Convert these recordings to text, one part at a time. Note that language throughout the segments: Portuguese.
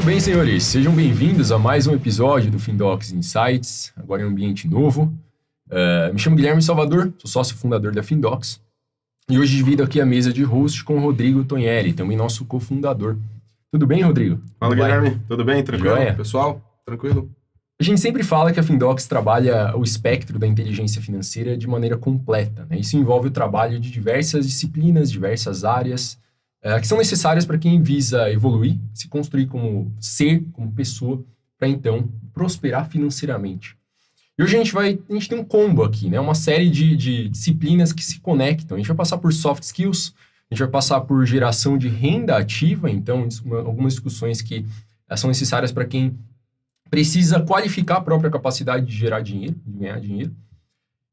Muito bem, senhores, sejam bem-vindos a mais um episódio do Findocs Insights, agora em um ambiente novo. Me chamo Guilherme Salvador, sou sócio fundador da Findocs, e hoje divido aqui a mesa de host com o Rodrigo Tonelli, também nosso cofundador. Tudo bem, Rodrigo? Fala, Guilherme, tudo bem? Tranquilo? Joia? Pessoal, tranquilo? A gente sempre fala que a Findocs trabalha o espectro da inteligência financeira de maneira completa, né? Isso envolve o trabalho de diversas disciplinas, diversas áreas, que são necessárias para quem visa evoluir, se construir como ser, como pessoa, para então prosperar financeiramente. E hoje a gente tem um combo aqui, né? Uma série de disciplinas que se conectam. A gente vai passar por soft skills, a gente vai passar por geração de renda ativa, então algumas discussões que são necessárias para quem precisa qualificar a própria capacidade de gerar dinheiro, de ganhar dinheiro.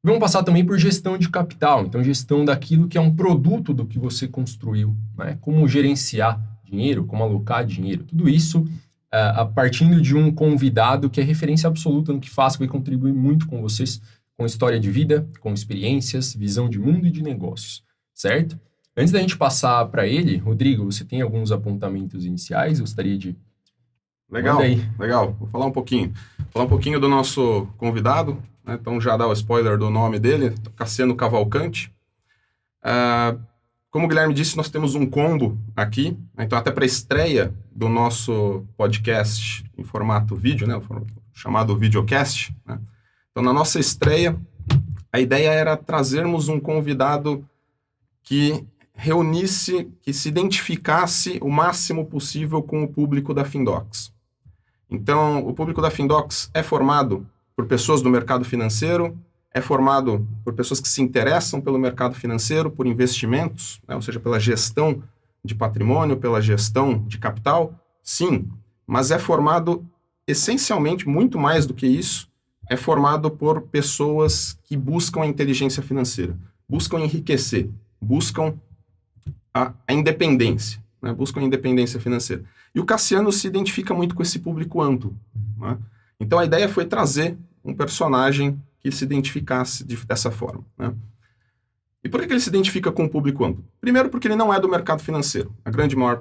Vamos passar também por gestão de capital, então gestão daquilo que é um produto do que você construiu, né? Como gerenciar dinheiro, como alocar dinheiro, tudo isso a partindo de um convidado que é referência absoluta no que faz, que vai contribuir muito com vocês, com história de vida, com experiências, visão de mundo e de negócios, certo? Antes da gente passar para ele, Rodrigo, você tem alguns apontamentos iniciais? Gostaria de... Legal. Vou falar um pouquinho do nosso convidado, né? Então já dá o spoiler do nome dele, Cassiano Cavalcante. Como o Guilherme disse, nós temos um combo aqui, né? Então até para a estreia do nosso podcast em formato vídeo, né? Chamado videocast, né? Então na nossa estreia, a ideia era trazermos um convidado que reunisse, que se identificasse o máximo possível com o público da Findocs. Então, o público da Findocs é formado por pessoas do mercado financeiro, é formado por pessoas que se interessam pelo mercado financeiro, por investimentos, né? Ou seja, pela gestão de patrimônio, pela gestão de capital, sim, mas é formado essencialmente, muito mais do que isso, é formado por pessoas que buscam a inteligência financeira, buscam enriquecer, buscam a independência, né? Buscam a independência financeira. E o Cassiano se identifica muito com esse público amplo, né? Então a ideia foi trazer um personagem que se identificasse dessa forma, né? E por que ele se identifica com o público amplo? Primeiro porque ele não é do mercado financeiro. A maior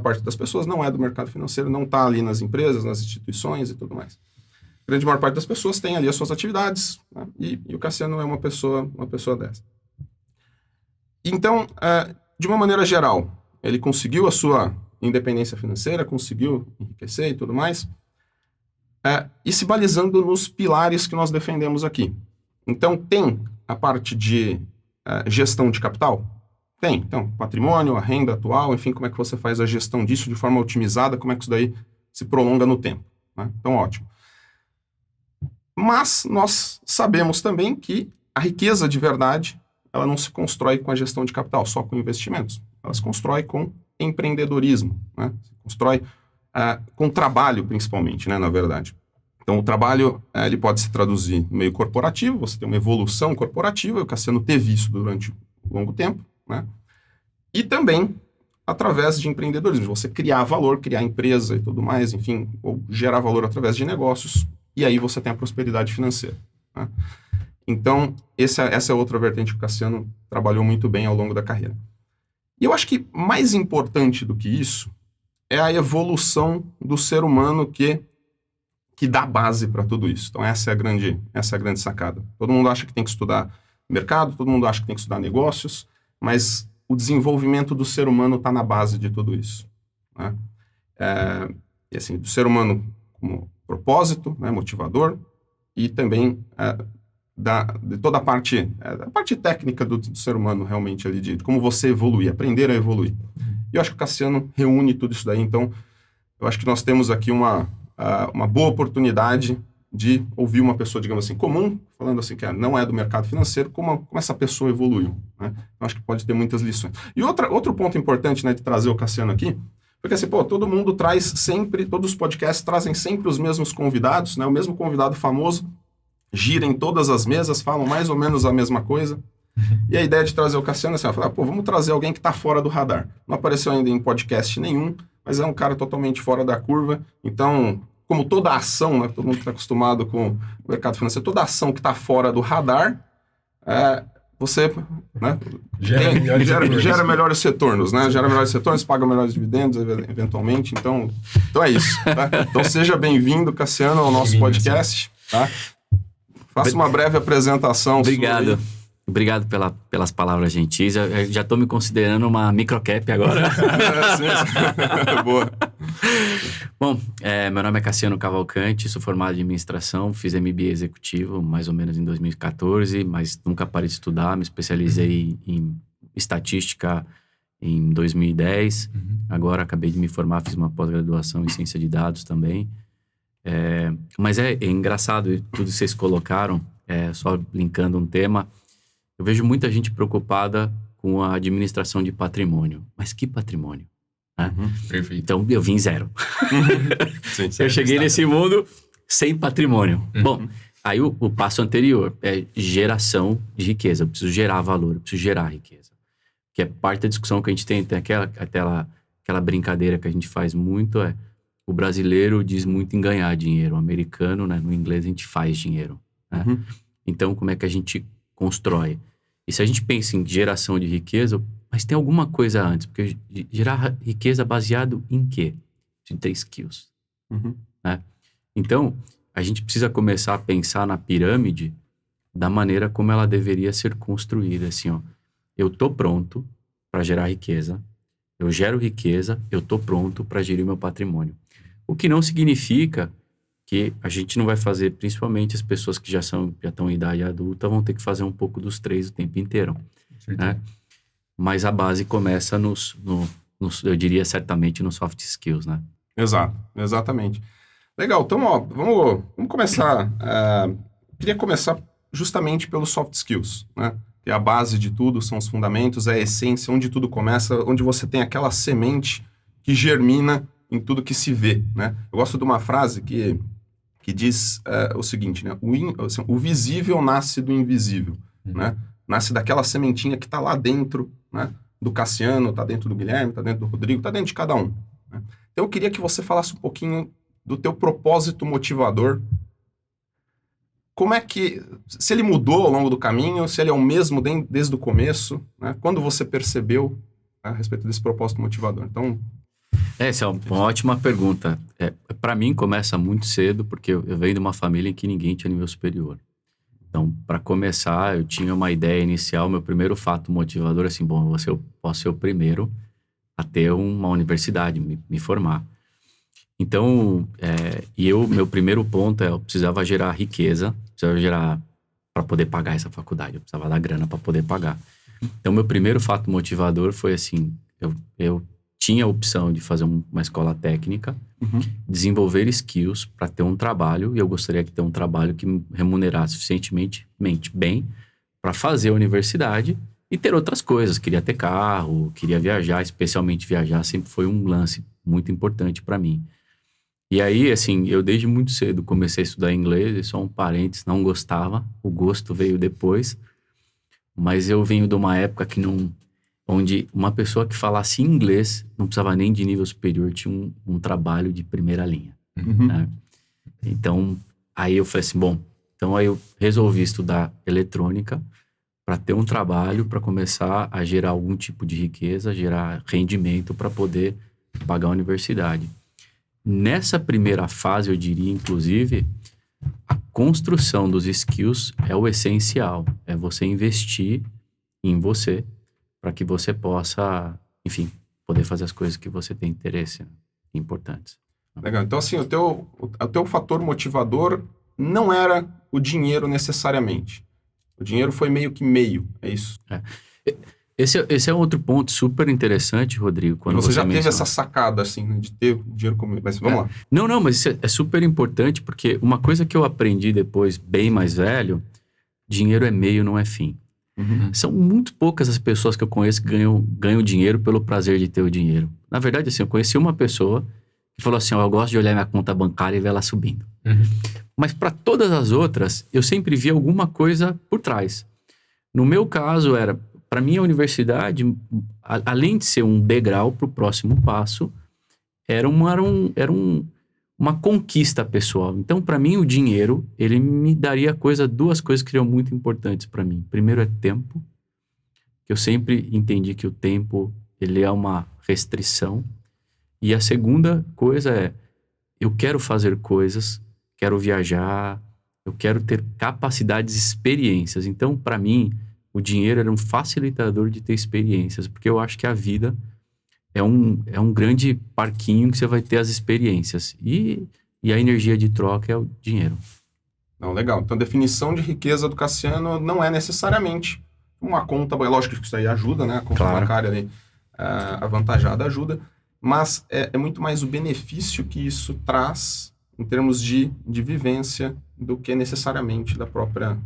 parte das pessoas não é do mercado financeiro, não está ali nas empresas, nas instituições e tudo mais. A grande maior parte das pessoas tem ali as suas atividades, né? E o Cassiano é uma pessoa dessa. Então, de uma maneira geral, ele conseguiu a sua independência financeira, conseguiu enriquecer e tudo mais, e se balizando nos pilares que nós defendemos aqui. Então, tem a parte de gestão de capital? Tem. Então, patrimônio, a renda atual, enfim, como é que você faz a gestão disso de forma otimizada, como é que isso daí se prolonga no tempo, né? Então, ótimo. Mas nós sabemos também que a riqueza de verdade, ela não se constrói com a gestão de capital, só com investimentos. Ela se constrói com empreendedorismo, né? Se constrói com trabalho, principalmente, né, na verdade. Então, o trabalho ele pode se traduzir no meio corporativo, você tem uma evolução corporativa, o Cassiano teve isso durante um longo tempo, né? E também através de empreendedorismo, você criar valor, criar empresa e tudo mais, enfim, ou gerar valor através de negócios, e aí você tem a prosperidade financeira, né? Então, essa é outra vertente que o Cassiano trabalhou muito bem ao longo da carreira. E eu acho que mais importante do que isso é a evolução do ser humano que dá base para tudo isso. Então, essa é a grande sacada. Todo mundo acha que tem que estudar mercado, todo mundo acha que tem que estudar negócios, mas o desenvolvimento do ser humano está na base de tudo isso, né? E assim, do ser humano como propósito, né, motivador, e também de toda a parte técnica do ser humano, realmente, ali, de como você evoluir, aprender a evoluir. E eu acho que o Cassiano reúne tudo isso daí. Então, eu acho que nós temos aqui uma boa oportunidade de ouvir uma pessoa, digamos assim, comum, falando assim, que não é do mercado financeiro, como essa pessoa evoluiu, né? Eu acho que pode ter muitas lições. E outro ponto importante, né, de trazer o Cassiano aqui, porque assim, todo mundo traz sempre, todos os podcasts trazem sempre os mesmos convidados, né? O mesmo convidado famoso, gira em todas as mesas, falam mais ou menos a mesma coisa. E a ideia de trazer o Cassiano é assim, vamos trazer alguém que está fora do radar. Não apareceu ainda em podcast nenhum, mas é um cara totalmente fora da curva. Então, como toda ação, né, todo mundo está acostumado com o mercado financeiro, toda ação que está fora do radar você, né, Gera melhores retornos, né? Gera melhores retornos, paga melhores dividendos, eventualmente. Então é isso. Tá? Então seja bem-vindo, Cassiano, ao nosso podcast. Tá? Faça uma breve apresentação. Obrigado. Obrigado pelas palavras gentis. Eu já estou me considerando uma microcap agora. Sim. Boa. Bom, meu nome é Cassiano Cavalcante, sou formado em administração, fiz MBA executivo mais ou menos em 2014, mas nunca parei de estudar, me especializei em estatística em 2010. Agora acabei de me formar, fiz uma pós-graduação em ciência de dados também. Mas é engraçado tudo que vocês colocaram, só linkando um tema. Eu vejo muita gente preocupada com a administração de patrimônio. Mas que patrimônio? Né? Perfeito. Então, eu vim zero. Sim, Eu cheguei nesse mundo sem patrimônio. Bom, aí o passo anterior é geração de riqueza. Eu preciso gerar valor, eu preciso gerar riqueza. Que é parte da discussão que a gente tem aquela brincadeira que a gente faz muito, o brasileiro diz muito em ganhar dinheiro. O americano, né, no inglês, a gente faz dinheiro. Né? Então, como é que a gente constrói? E se a gente pensa em geração de riqueza, mas tem alguma coisa antes, porque gerar riqueza baseado em quê? Em 3 skills. Né? Então, a gente precisa começar a pensar na pirâmide da maneira como ela deveria ser construída. Assim, ó, eu tô pronto para gerar riqueza, eu gero riqueza, eu tô pronto para gerir meu patrimônio. O que não significa que a gente não vai fazer, principalmente as pessoas que já estão em idade adulta, vão ter que fazer um pouco dos 3 o tempo inteiro. Né? Mas a base começa eu diria certamente nos soft skills, né? Exato, exatamente. Legal, então ó, vamos começar. Queria começar justamente pelos soft skills, né? Que é a base de tudo, são os fundamentos, é a essência, onde tudo começa, onde você tem aquela semente que germina em tudo que se vê, né? Eu gosto de uma frase que diz o seguinte, né? O visível nasce do invisível, né? Nasce daquela sementinha que está lá dentro, né? Do Cassiano, está dentro do Guilherme, está dentro do Rodrigo, está dentro de cada um. Né? Então eu queria que você falasse um pouquinho do teu propósito motivador. Como é que... Se ele mudou ao longo do caminho, se ele é o mesmo desde o começo, né? Quando você percebeu a respeito desse propósito motivador? Então... Essa é uma ótima pergunta. Para mim, começa muito cedo, porque eu venho de uma família em que ninguém tinha nível superior. Então, para começar, eu tinha uma ideia inicial, meu primeiro fato motivador, assim, bom, eu posso ser o primeiro a ter uma universidade, me formar. Então, meu primeiro ponto eu precisava gerar riqueza, precisava gerar para poder pagar essa faculdade, eu precisava dar grana para poder pagar. Então, meu primeiro fato motivador foi assim, eu tinha a opção de fazer uma escola técnica, desenvolver skills para ter um trabalho, e eu gostaria de ter um trabalho que me remunerasse suficientemente bem para fazer a universidade e ter outras coisas. Queria ter carro, queria viajar, especialmente viajar sempre foi um lance muito importante para mim. E aí, assim, eu desde muito cedo comecei a estudar inglês, e só um parênteses, não gostava, o gosto veio depois, mas eu venho de uma época onde uma pessoa que falasse inglês não precisava nem de nível superior, tinha um trabalho de primeira linha. Né? Então, aí eu falei assim, bom, então aí eu resolvi estudar eletrônica para ter um trabalho, para começar a gerar algum tipo de riqueza, gerar rendimento para poder pagar a universidade. Nessa primeira fase, eu diria, inclusive, a construção dos skills é o essencial, é você investir em você, para que você possa, enfim, poder fazer as coisas que você tem interesse, né? Importantes. Legal. Então, assim, o teu fator motivador não era o dinheiro necessariamente. O dinheiro foi meio que meio, é isso? Esse é outro ponto super interessante, Rodrigo. Quando você já menciona. Teve essa sacada, assim, né, de ter dinheiro como... Mas vamos lá. Não, mas isso é super importante, porque uma coisa que eu aprendi depois, bem mais velho, dinheiro é meio, não é fim. São muito poucas as pessoas que eu conheço que ganham dinheiro pelo prazer de ter o dinheiro. Na verdade, assim, eu conheci uma pessoa que falou assim, eu gosto de olhar minha conta bancária e ver ela subindo. Mas para todas as outras, eu sempre vi alguma coisa por trás. No meu caso, para mim a universidade, além de ser um degrau para o próximo passo, era um uma conquista pessoal. Então, para mim, o dinheiro, ele me daria duas coisas que seriam muito importantes para mim. Primeiro é tempo, que eu sempre entendi que o tempo, ele é uma restrição. E a segunda coisa é, eu quero fazer coisas, quero viajar, eu quero ter capacidades e experiências. Então, para mim, o dinheiro era um facilitador de ter experiências, porque eu acho que a vida é um grande parquinho que você vai ter as experiências. E a energia de troca é o dinheiro. Não, legal. Então, a definição de riqueza do Cassiano não é necessariamente uma conta, lógico que isso aí ajuda, né? A conta bancária ali, avantajada ajuda, mas é muito mais o benefício que isso traz em termos de vivência do que necessariamente do próprio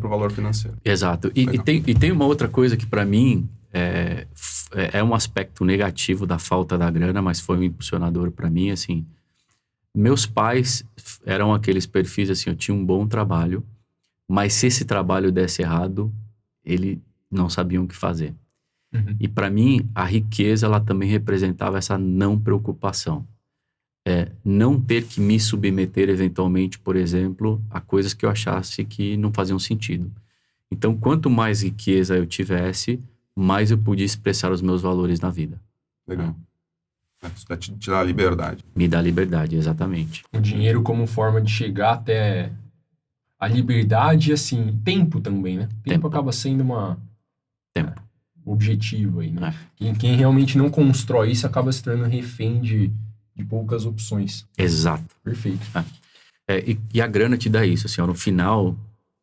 valor financeiro. Exato. E tem uma outra coisa que para mim é um aspecto negativo da falta da grana, mas foi um impulsionador para mim, assim. Meus pais eram aqueles perfis, assim, eu tinha um bom trabalho, mas se esse trabalho desse errado, eles não sabiam o que fazer. Uhum. E para mim, a riqueza, ela também representava essa não preocupação. Não ter que me submeter eventualmente, por exemplo, a coisas que eu achasse que não faziam sentido. Então, quanto mais riqueza eu tivesse, mais eu podia expressar os meus valores na vida. Legal. Isso te dá liberdade. Me dá liberdade, exatamente. O dinheiro como forma de chegar até a liberdade, assim, tempo também, né? Tempo acaba sendo objetivo aí, né? Quem realmente não constrói isso acaba se tornando refém de poucas opções. Exato. Perfeito. E a grana te dá isso, assim, ó, no final,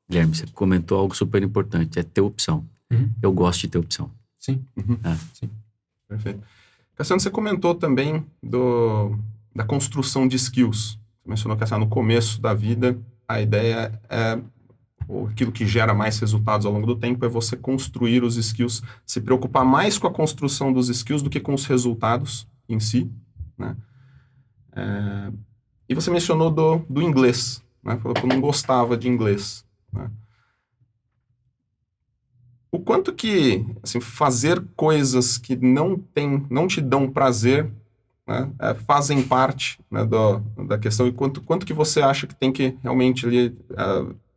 Guilherme, você comentou algo super importante, é ter opção. Uhum. Eu gosto de ter opção. Sim. Uhum. Sim. Perfeito. Cassiano, você comentou também da construção de skills. Você mencionou que no começo da vida, a ideia ou aquilo que gera mais resultados ao longo do tempo é você construir os skills, se preocupar mais com a construção dos skills do que com os resultados em si, né? E você mencionou do inglês, né? Falou que eu não gostava de inglês, né? O quanto que, assim, fazer coisas que não te dão prazer, né, fazem parte, né, da questão, e quanto que você acha que tem que realmente ali,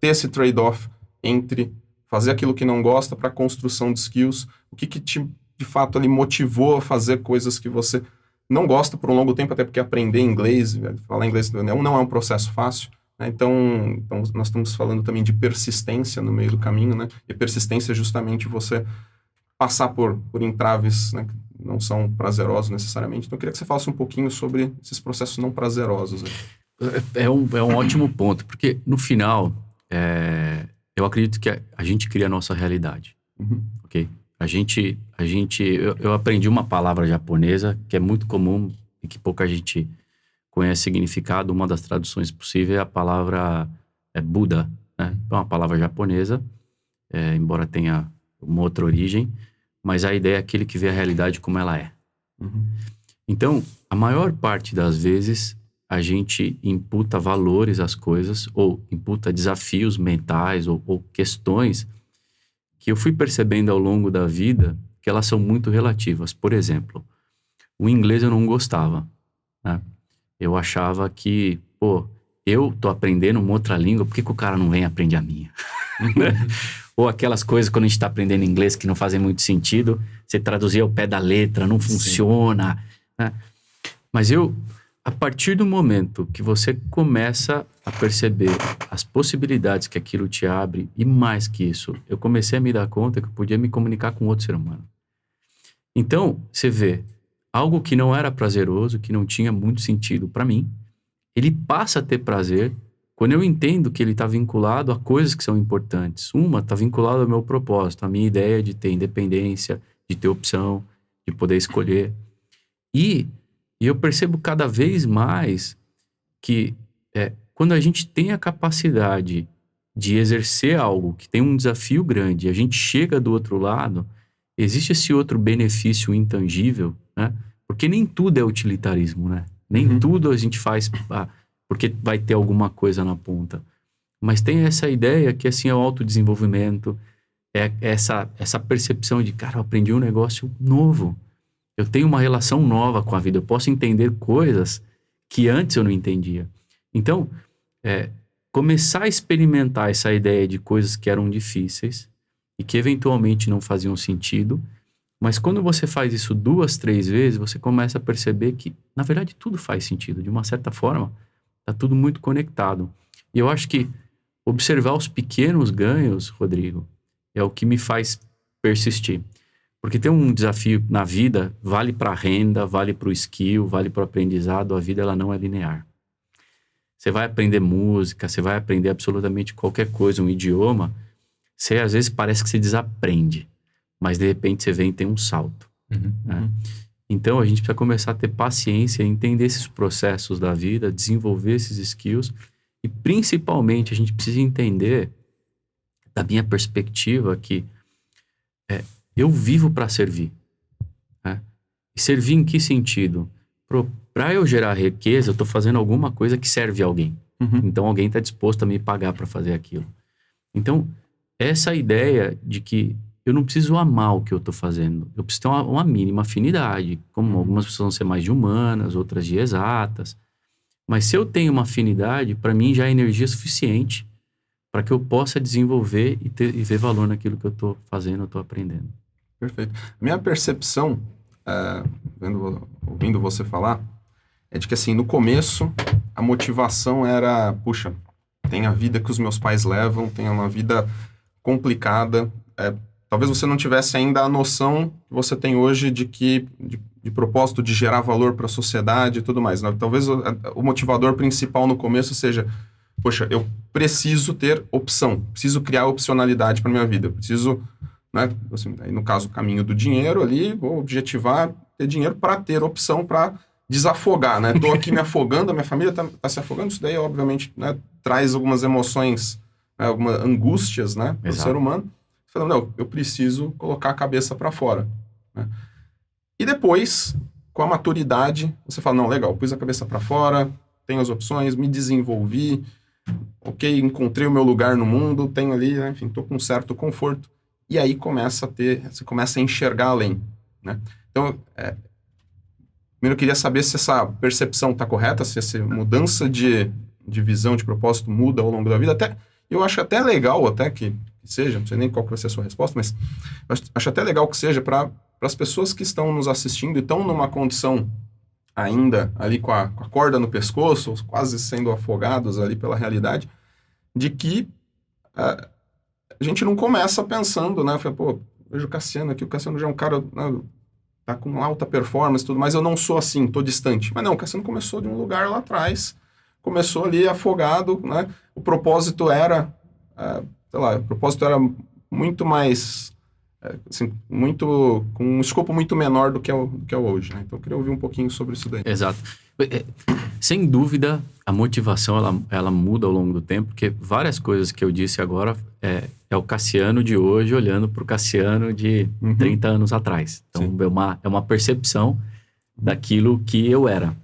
ter esse trade-off entre fazer aquilo que não gosta para a construção de skills, o que te, de fato, ali motivou a fazer coisas que você não gosta por um longo tempo, até porque aprender inglês, falar inglês não é um processo fácil, né? Então, nós estamos falando também de persistência no meio do caminho, né? E persistência é justamente você passar por entraves, né, que não são prazerosos necessariamente. Então, eu queria que você falasse um pouquinho sobre esses processos não prazerosos aí. É um ótimo ponto, porque no final, eu acredito que a gente cria a nossa realidade, ok? Eu aprendi uma palavra japonesa que é muito comum e que pouca gente conhece significado. Uma das traduções possíveis é a palavra Buda, né? É uma palavra japonesa, embora tenha uma outra origem, mas a ideia é aquele que vê a realidade como ela é. Então, a maior parte das vezes, a gente imputa valores às coisas, ou imputa desafios mentais, ou questões que eu fui percebendo ao longo da vida que elas são muito relativas. Por exemplo, o inglês eu não gostava, né? Eu achava que, eu tô aprendendo uma outra língua, por que o cara não vem aprender a minha? Ou aquelas coisas quando a gente tá aprendendo inglês que não fazem muito sentido, você traduzir ao pé da letra, não funciona, né? Mas a partir do momento que você começa a perceber as possibilidades que aquilo te abre, e mais que isso, eu comecei a me dar conta que eu podia me comunicar com outro ser humano. Então, você vê, algo que não era prazeroso, que não tinha muito sentido para mim, ele passa a ter prazer quando eu entendo que ele está vinculado a coisas que são importantes. Uma está vinculada ao meu propósito, à minha ideia de ter independência, de ter opção, de poder escolher. E eu percebo cada vez mais que quando a gente tem a capacidade de exercer algo que tem um desafio grande, a gente chega do outro lado, existe esse outro benefício intangível, né? Porque nem tudo é utilitarismo, né? Nem tudo a gente faz porque vai ter alguma coisa na ponta. Mas tem essa ideia que, assim, é o autodesenvolvimento, essa percepção de, cara, eu aprendi um negócio novo. Eu tenho uma relação nova com a vida. Eu posso entender coisas que antes eu não entendia. Então, começar a experimentar essa ideia de coisas que eram difíceis e que eventualmente não faziam sentido, mas quando você faz isso 2, 3 vezes, você começa a perceber que, na verdade, tudo faz sentido. De uma certa forma, está tudo muito conectado. E eu acho que observar os pequenos ganhos, Rodrigo, é o que me faz persistir. Porque tem um desafio na vida, vale para a renda, vale para o skill, vale para o aprendizado, a vida ela não é linear. Você vai aprender música, você vai aprender absolutamente qualquer coisa, um idioma, você às vezes parece que você desaprende, mas de repente você vem e tem um salto. Né? Então a gente precisa começar a ter paciência, entender esses processos da vida, desenvolver esses skills e principalmente a gente precisa entender, da minha perspectiva, que eu vivo para servir. Né? E servir em que sentido? Para eu gerar riqueza, eu estou fazendo alguma coisa que serve a alguém. Então alguém está disposto a me pagar para fazer aquilo. Então, essa ideia de que eu não preciso amar o que eu estou fazendo. Eu preciso ter uma mínima afinidade. Como algumas pessoas vão ser mais de humanas, outras de exatas. Mas se eu tenho uma afinidade, para mim já é energia suficiente para que eu possa desenvolver e ver valor naquilo que eu estou fazendo, eu estou aprendendo. Perfeito. Minha percepção, ouvindo você falar, é de que assim, no começo, a motivação era, puxa, tem a vida que os meus pais levam, tem uma vida complicada. Talvez você não tivesse ainda a noção que você tem hoje de propósito de gerar valor para a sociedade e tudo mais. Né? Talvez o motivador principal no começo seja, poxa, eu preciso ter opção, preciso criar opcionalidade para minha vida, eu preciso, né, assim, aí no caso, o caminho do dinheiro ali, vou objetivar ter dinheiro para ter opção para desafogar, né? Estou aqui me afogando, a minha família está se afogando, isso daí, obviamente, né, traz algumas emoções, né, algumas angústias, né, para o ser humano. Falando, não, eu preciso colocar a cabeça para fora. Né? E depois, com a maturidade, você fala, não, legal, pus a cabeça para fora, tenho as opções, me desenvolvi, ok, encontrei o meu lugar no mundo, tenho ali, né, enfim, estou com um certo conforto. E aí você começa a enxergar além. Né? Então, primeiro eu queria saber se essa percepção está correta, se essa mudança de visão, de propósito muda ao longo da vida. Eu acho até legal, até que seja, não sei nem qual que vai ser a sua resposta, mas acho até legal que seja para as pessoas que estão nos assistindo e estão numa condição ainda ali com a corda no pescoço, quase sendo afogados ali pela realidade, de que a gente não começa pensando, né? Pô, vejo o Cassiano aqui, o Cassiano já é um cara, né, tá com alta performance e tudo, mas eu não sou assim, tô distante. Mas não, o Cassiano começou de um lugar lá atrás, começou ali afogado, né? O propósito era... o propósito era muito mais, assim, com um escopo muito menor do que é hoje, né? Então, eu queria ouvir um pouquinho sobre isso daí. Exato. Sem dúvida, a motivação, ela muda ao longo do tempo, porque várias coisas que eu disse agora é o Cassiano de hoje olhando para o Cassiano de 30 anos atrás. Então, é uma percepção daquilo que eu era.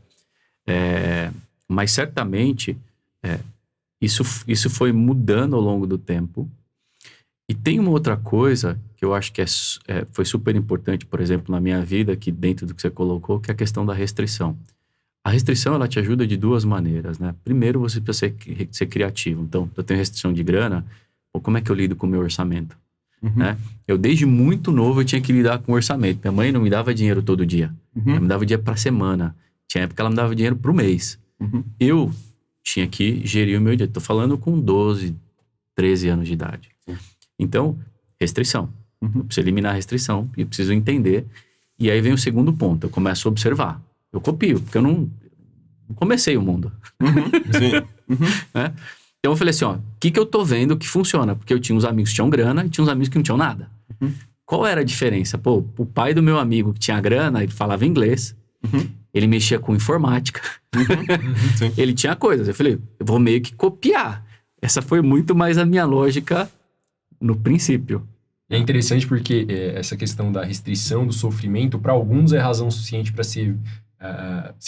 Mas, certamente... Isso foi mudando ao longo do tempo. E tem uma outra coisa que eu acho que foi super importante, por exemplo, na minha vida, que dentro do que você colocou, que é a questão da restrição. A restrição, ela te ajuda de 2 maneiras, né? Primeiro, você precisa ser criativo. Então, eu tenho restrição de grana, como é que eu lido com o meu orçamento? Né? Eu, desde muito novo, eu tinha que lidar com o orçamento. Minha mãe não me dava dinheiro todo dia. Ela me dava dinheiro para semana. Tinha época que ela me dava dinheiro para o mês. Eu tinha que gerir o meu dia. Estou falando com 12, 13 anos de idade. Então, restrição. Eu preciso eliminar a restrição e eu preciso entender. E aí vem o segundo ponto. Eu começo a observar. Eu copio, porque eu não comecei o mundo. Né? Então eu falei assim, o que eu tô vendo que funciona? Porque eu tinha uns amigos que tinham grana e tinha uns amigos que não tinham nada. Qual era a diferença? Pô, o pai do meu amigo que tinha grana, ele falava inglês. Ele mexia com informática. Ele tinha coisas. Eu falei, eu vou meio que copiar. Essa foi muito mais a minha lógica no princípio. É interessante porque essa questão da restrição, do sofrimento, para alguns é razão suficiente para se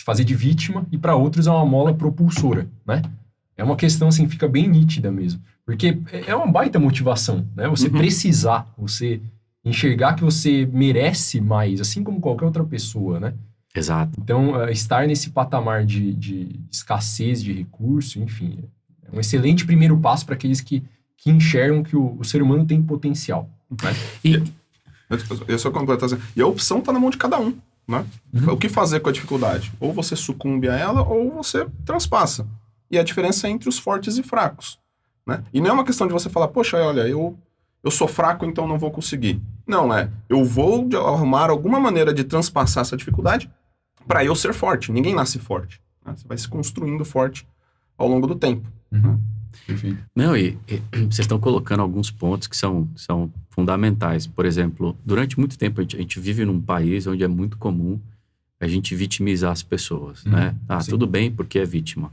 fazer de vítima e para outros é uma mola propulsora, né? É uma questão, assim, fica bem nítida mesmo. Porque é uma baita motivação, né? Você precisar, você enxergar que você merece mais, assim como qualquer outra pessoa, né? Exato. Então, estar nesse patamar de escassez de recurso, enfim, é um excelente primeiro passo para aqueles que enxergam que o ser humano tem potencial, né? Eu só completo assim, e a opção está na mão de cada um, né? O que fazer com a dificuldade? Ou você sucumbe a ela, ou você transpassa. E a diferença é entre os fortes e fracos, né? E não é uma questão de você falar, poxa, olha, eu sou fraco, então não vou conseguir. Não, eu vou arrumar alguma maneira de transpassar essa dificuldade para eu ser forte. Ninguém nasce forte, né? Você vai se construindo forte ao longo do tempo. Né? Perfeito. Não, e vocês estão colocando alguns pontos que são fundamentais. Por exemplo, durante muito tempo a gente vive num país onde é muito comum a gente vitimizar as pessoas, né? Tudo bem porque é vítima.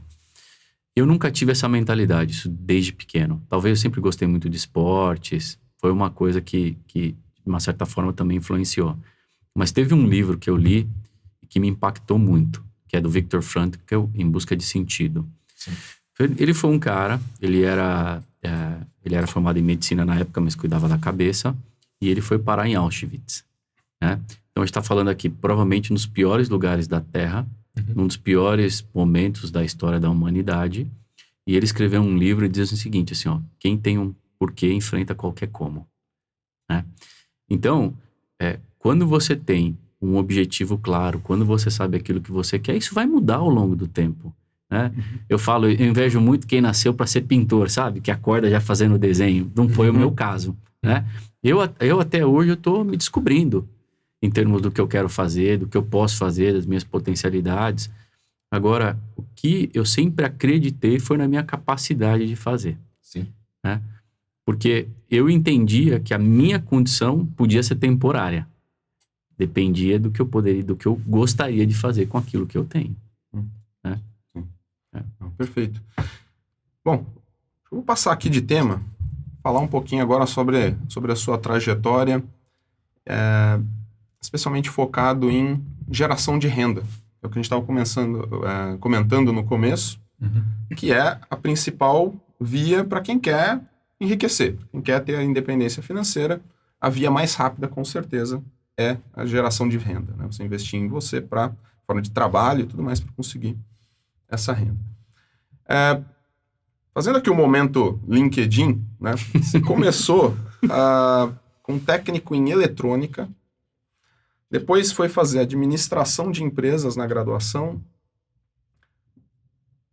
Eu nunca tive essa mentalidade, isso desde pequeno. Talvez eu sempre gostei muito de esportes, foi uma coisa que de uma certa forma também influenciou. Mas teve um livro que eu li que me impactou muito, que é do Viktor Frankl, Em Busca de Sentido. Sim. Ele foi um cara, ele era formado em medicina na época, mas cuidava da cabeça, e ele foi parar em Auschwitz, né? Então a gente está falando aqui, provavelmente, nos piores lugares da Terra, num dos piores momentos da história da humanidade, e ele escreveu um livro e diz o seguinte, assim, ó, quem tem um porquê enfrenta qualquer como, né? Então, quando você tem um objetivo claro, quando você sabe aquilo que você quer, isso vai mudar ao longo do tempo, né? Eu invejo muito quem nasceu para ser pintor, sabe? Que acorda já fazendo desenho. Não foi o meu caso, né? Eu até hoje eu tô me descobrindo em termos do que eu quero fazer, do que eu posso fazer, das minhas potencialidades. Agora, o que eu sempre acreditei foi na minha capacidade de fazer. Sim. Né? Porque eu entendia que a minha condição podia ser temporária. Dependia do que eu poderia, do que eu gostaria de fazer com aquilo que eu tenho. Né? Perfeito. Bom, eu vou passar aqui de tema, falar um pouquinho agora sobre a sua trajetória, especialmente focado em geração de renda. É o que a gente estava comentando no começo, que é a principal via para quem quer enriquecer, quem quer ter a independência financeira. A via mais rápida, com certeza, é a geração de renda, né? Você investir em você para forma de trabalho e tudo mais para conseguir essa renda. Fazendo aqui o momento LinkedIn, né? Você começou com técnico em eletrônica, depois foi fazer administração de empresas na graduação,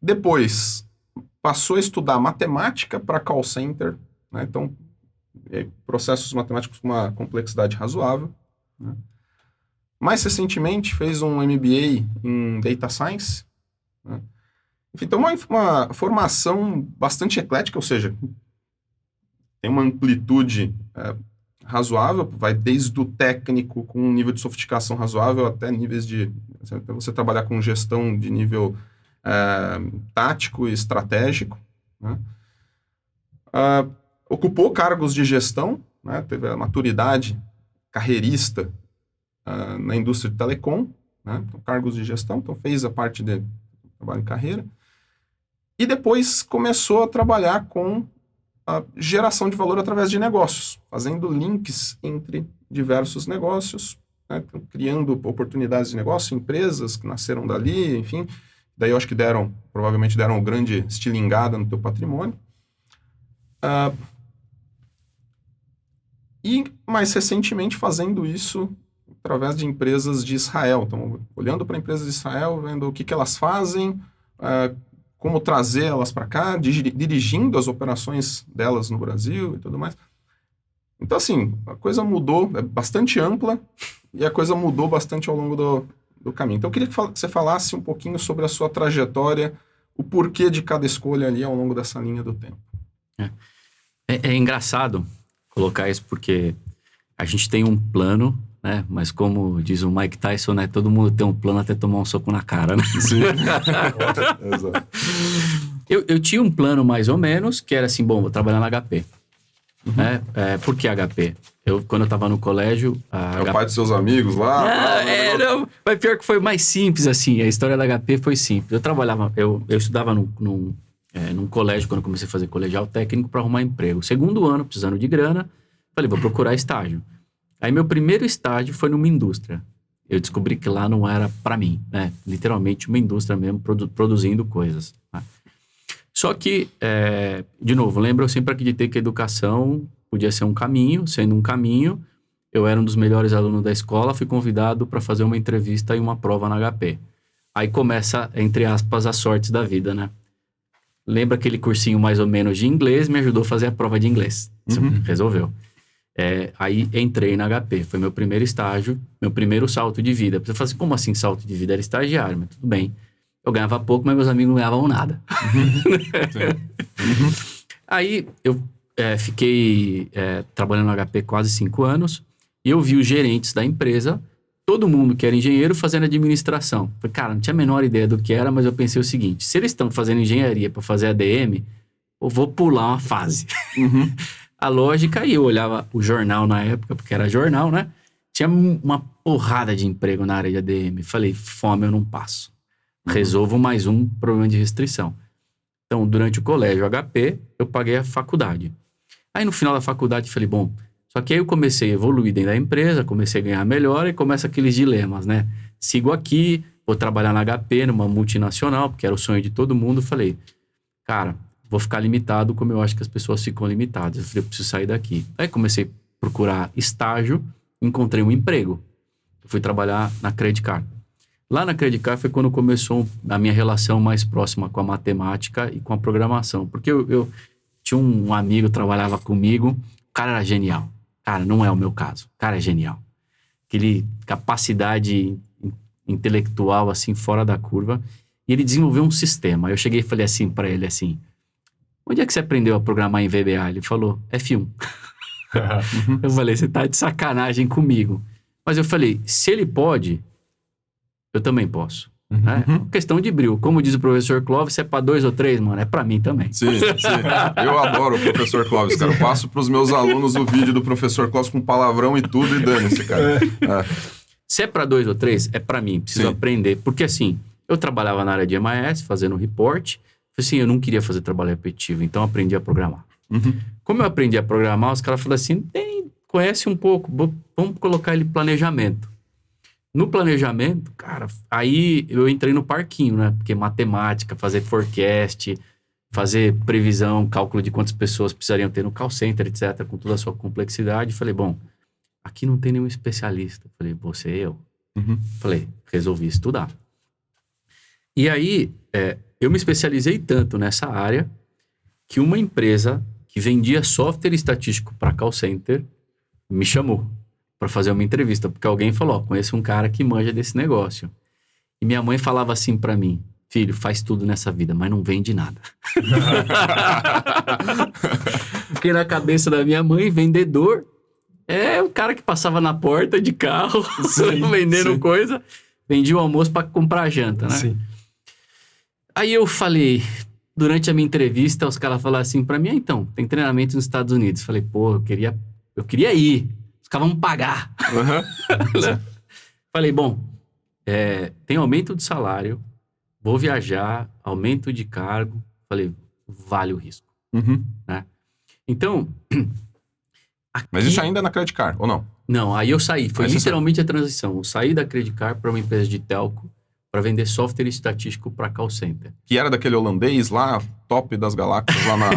depois passou a estudar matemática para call center, né? Então, processos matemáticos com uma complexidade razoável, né? Mais recentemente fez um MBA em Data Science, né? Enfim, então uma formação bastante eclética, ou seja, tem uma amplitude razoável, vai desde o técnico com um nível de sofisticação razoável até níveis de você trabalhar com gestão de nível tático e estratégico, né? Ocupou cargos de gestão, né? Teve a maturidade carreirista na indústria de telecom, né? Então, cargos de gestão, então fez a parte de trabalho em carreira. E depois começou a trabalhar com a geração de valor através de negócios, fazendo links entre diversos negócios, né? Então, criando oportunidades de negócio, empresas que nasceram dali, enfim. Daí eu acho que provavelmente deram uma grande estilingada no teu patrimônio. E mais recentemente fazendo isso através de empresas de Israel. Então, olhando para empresas de Israel, vendo o que elas fazem, como trazer elas para cá, dirigindo as operações delas no Brasil e tudo mais. Então, assim, a coisa mudou, é bastante ampla, e a coisa mudou bastante ao longo do caminho. Então, eu queria que você falasse um pouquinho sobre a sua trajetória, o porquê de cada escolha ali ao longo dessa linha do tempo. É engraçado colocar isso, porque a gente tem um plano, né? Mas como diz o Mike Tyson, né? Todo mundo tem um plano até tomar um soco na cara, né? Sim. Exato. Eu tinha um plano mais ou menos, que era assim, bom, vou trabalhar na HP. Né? Por que HP? Quando eu tava no colégio... O pai dos seus amigos lá? Não, mas pior que foi mais simples, assim. A história da HP foi simples. Eu estudava num colégio, quando eu comecei a fazer colegial técnico para arrumar emprego. Segundo ano, precisando de grana, falei, vou procurar estágio. Aí meu primeiro estágio foi numa indústria. eu descobri que lá não era para mim, né? Literalmente uma indústria mesmo produzindo coisas, né? Só que, de novo, lembra, eu sempre acreditei que a educação podia ser um caminho. Sendo um caminho, eu era um dos melhores alunos da escola, fui convidado para fazer uma entrevista e uma prova na HP. Aí começa, entre aspas, as sortes da vida, né? Lembra aquele cursinho mais ou menos de inglês, me ajudou a fazer a prova de inglês. Isso resolveu. Aí entrei na HP, foi meu primeiro estágio, meu primeiro salto de vida. Você fala assim, como assim salto de vida? Era estagiário, mas tudo bem. Eu ganhava pouco, mas meus amigos não ganhavam nada. Aí eu fiquei trabalhando no HP quase 5 anos e eu vi os gerentes da empresa, todo mundo que era engenheiro fazendo administração. Falei, cara, não tinha a menor ideia do que era, mas eu pensei o seguinte, se eles estão fazendo engenharia para fazer ADM, eu vou pular uma fase. A lógica, e eu olhava o jornal na época, porque era jornal, né? Tinha uma porrada de emprego na área de ADM. Falei, fome eu não passo. Resolvo mais um problema de restrição. Então, durante o colégio HP, eu paguei a faculdade. Aí, no final da faculdade, falei, bom... Só que aí eu comecei a evoluir dentro da empresa, comecei a ganhar melhor e começa aqueles dilemas, né? Sigo aqui, vou trabalhar na HP, numa multinacional, porque era o sonho de todo mundo. Falei, cara, vou ficar limitado como eu acho que as pessoas ficam limitadas. Eu falei, eu preciso sair daqui. Aí comecei a procurar estágio, encontrei um emprego. Eu fui trabalhar na Credit Card. Lá na Credit Card foi quando começou a minha relação mais próxima com a matemática e com a programação. Porque eu tinha um amigo que trabalhava comigo, o cara era genial. Cara, não é o meu caso. O cara é genial. Aquele capacidade intelectual, assim, fora da curva. E ele desenvolveu um sistema. Eu cheguei e falei assim pra ele, assim... Onde é que você aprendeu a programar em VBA? Ele falou, F1. Eu falei, você tá de sacanagem comigo. Mas eu falei, se ele pode, eu também posso. É uma questão de brilho. Como diz o professor Clóvis, se é pra 2 ou 3, mano, é pra mim também. Sim. Eu adoro o professor Clóvis, cara. Eu passo pros meus alunos o vídeo do professor Clóvis com palavrão e tudo e dane-se, cara. Se é pra 2 ou 3, é pra mim. Preciso aprender. Porque assim, eu trabalhava na área de MIS, fazendo report. Assim, eu não queria fazer trabalho repetitivo, então eu aprendi a programar. Como eu aprendi a programar, os caras falaram assim, conhece um pouco, vamos colocar ele em planejamento. No planejamento, cara, aí eu entrei no parquinho, né? Porque matemática, fazer forecast, fazer previsão, cálculo de quantas pessoas precisariam ter no call center, etc., com toda a sua complexidade. Falei, bom, aqui não tem nenhum especialista. Falei, você e eu. Falei, resolvi estudar. E aí, eu me especializei tanto nessa área que uma empresa que vendia software estatístico para call center me chamou para fazer uma entrevista, porque alguém falou, conheço um cara que manja desse negócio. E minha mãe falava assim para mim, filho, faz tudo nessa vida, mas não vende nada. Porque na cabeça da minha mãe, vendedor é o cara que passava na porta de carro, vendendo coisa, vendia o almoço para comprar janta, né? Sim. Aí eu falei, durante a minha entrevista, os caras falaram assim para mim, então, tem treinamento nos Estados Unidos. Falei, pô, eu queria ir. Os caras vão pagar. Falei, bom, tem aumento de salário, vou viajar, aumento de cargo. Falei, vale o risco. Né? Então... Aqui... Mas isso ainda é na Credit Card, ou não? Não, aí eu saí. Foi literalmente a transição. Eu saí da Credit Card para uma empresa de telco para vender software estatístico para call center. Que era daquele holandês lá, top das galáxias lá na...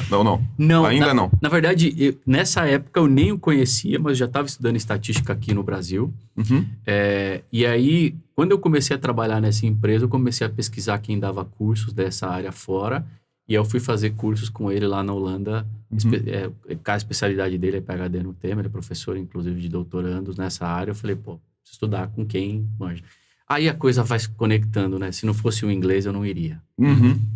Não. Não. Ainda não. Na verdade, nessa época eu nem o conhecia, mas já estava estudando estatística aqui no Brasil. E aí, quando eu comecei a trabalhar nessa empresa, eu comecei a pesquisar quem dava cursos dessa área fora. E eu fui fazer cursos com ele lá na Holanda. A especialidade dele é PhD no tema, ele é professor, inclusive, de doutorandos nessa área. Eu falei, pô, preciso estudar com quem manja. Aí a coisa vai se conectando, né? Se não fosse o inglês, eu não iria.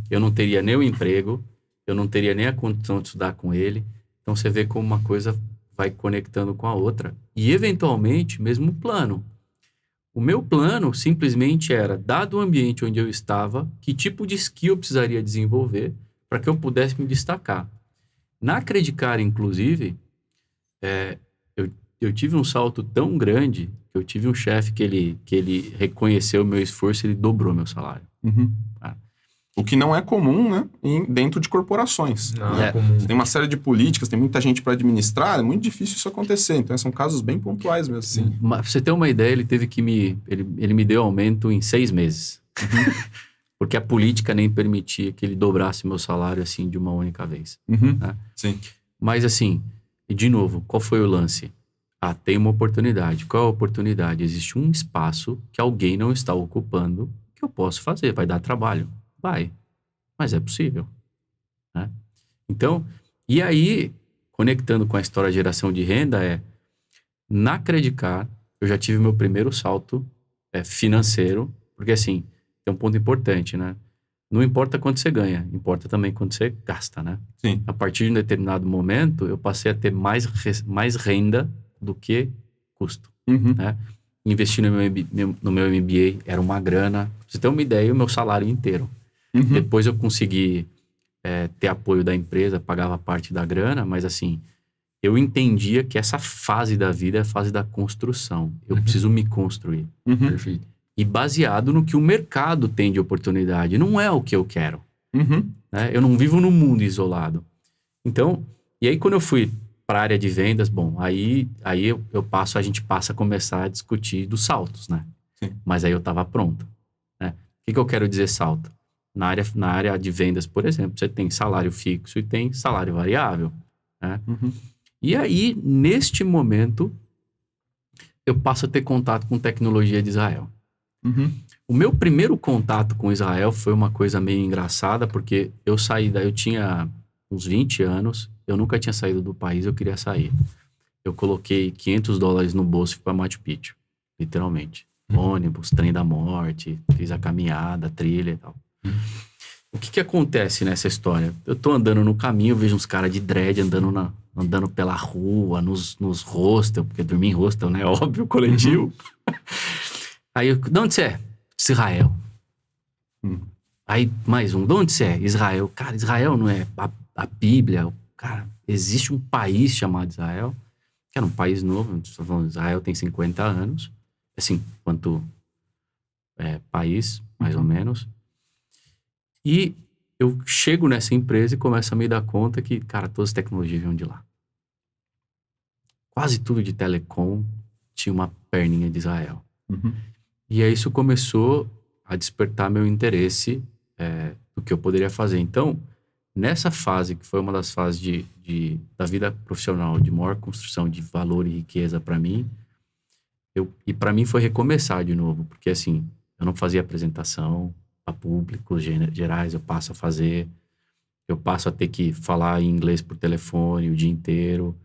Eu não teria nem o emprego, eu não teria nem a condição de estudar com ele. Então, você vê como uma coisa vai conectando com a outra. E, eventualmente, mesmo o plano. O meu plano, simplesmente, era, dado o ambiente onde eu estava, que tipo de skill eu precisaria desenvolver para que eu pudesse me destacar. Na Credit Card, inclusive, eu tive um salto tão grande que eu tive um chefe que ele reconheceu o meu esforço e ele dobrou meu salário. Tá? O que não é comum, né, dentro de corporações. Não né? é comum. Tem uma série de políticas, tem muita gente para administrar, é muito difícil isso acontecer. Então, são casos bem pontuais mesmo. Sim. Mas pra você ter uma ideia, ele teve que ele me deu aumento em 6 meses. Porque a política nem permitia que ele dobrasse meu salário assim de uma única vez. Né? Sim. Mas assim, de novo, qual foi o lance? Tem uma oportunidade. Qual é a oportunidade? Existe um espaço que alguém não está ocupando que eu posso fazer. Vai dar trabalho? Vai. Mas é possível. Né? Então, e aí, conectando com a história de geração de renda, na Credicar, eu já tive meu primeiro salto financeiro, porque assim, tem um ponto importante, né? Não importa quanto você ganha, importa também quanto você gasta, né? Sim. A partir de um determinado momento, eu passei a ter mais renda do que custo, né? Investir no meu MBA era uma grana. Pra você ter uma ideia, o meu salário inteiro. Depois eu consegui ter apoio da empresa, pagava parte da grana, mas assim, eu entendia que essa fase da vida é a fase da construção. Eu preciso me construir. Perfeito. E baseado no que o mercado tem de oportunidade. Não é o que eu quero. Né? Eu não vivo num mundo isolado. Então, e aí quando eu fui para a área de vendas, bom, aí a gente passa a começar a discutir dos saltos, né? Sim. Mas aí eu estava pronto. Né? O que eu quero dizer salto? Na área de vendas, por exemplo, você tem salário fixo e tem salário variável. Né? E aí, neste momento, eu passo a ter contato com tecnologia de Israel. O meu primeiro contato com Israel foi uma coisa meio engraçada, porque eu tinha uns 20 anos, eu nunca tinha saído do país, eu queria sair. Eu coloquei $500 no bolso para Machu Picchu, literalmente. Ônibus, trem da morte, fiz a caminhada, trilha e tal. O que acontece nessa história? Eu tô andando no caminho, vejo uns caras de dread andando pela rua, nos hostel, porque eu dormi em hostel, né? Óbvio, coletivo. Aí, de onde você é? Israel. Aí, mais um, de onde você é? Israel. Cara, Israel não é a Bíblia. Cara, existe um país chamado Israel, que era um país novo. Estou falando, Israel tem 50 anos. Assim, quanto país, mais ou menos. E eu chego nessa empresa e começo a me dar conta que, cara, todas as tecnologias vinham de lá. Quase tudo de telecom tinha uma perninha de Israel. E aí isso começou a despertar meu interesse do que eu poderia fazer. Então, nessa fase, que foi uma das fases da vida profissional, de maior construção de valor e riqueza para mim, e para mim foi recomeçar de novo, porque assim, eu não fazia apresentação a públicos gerais, eu passo a fazer, eu passo a ter que falar em inglês por telefone o dia inteiro.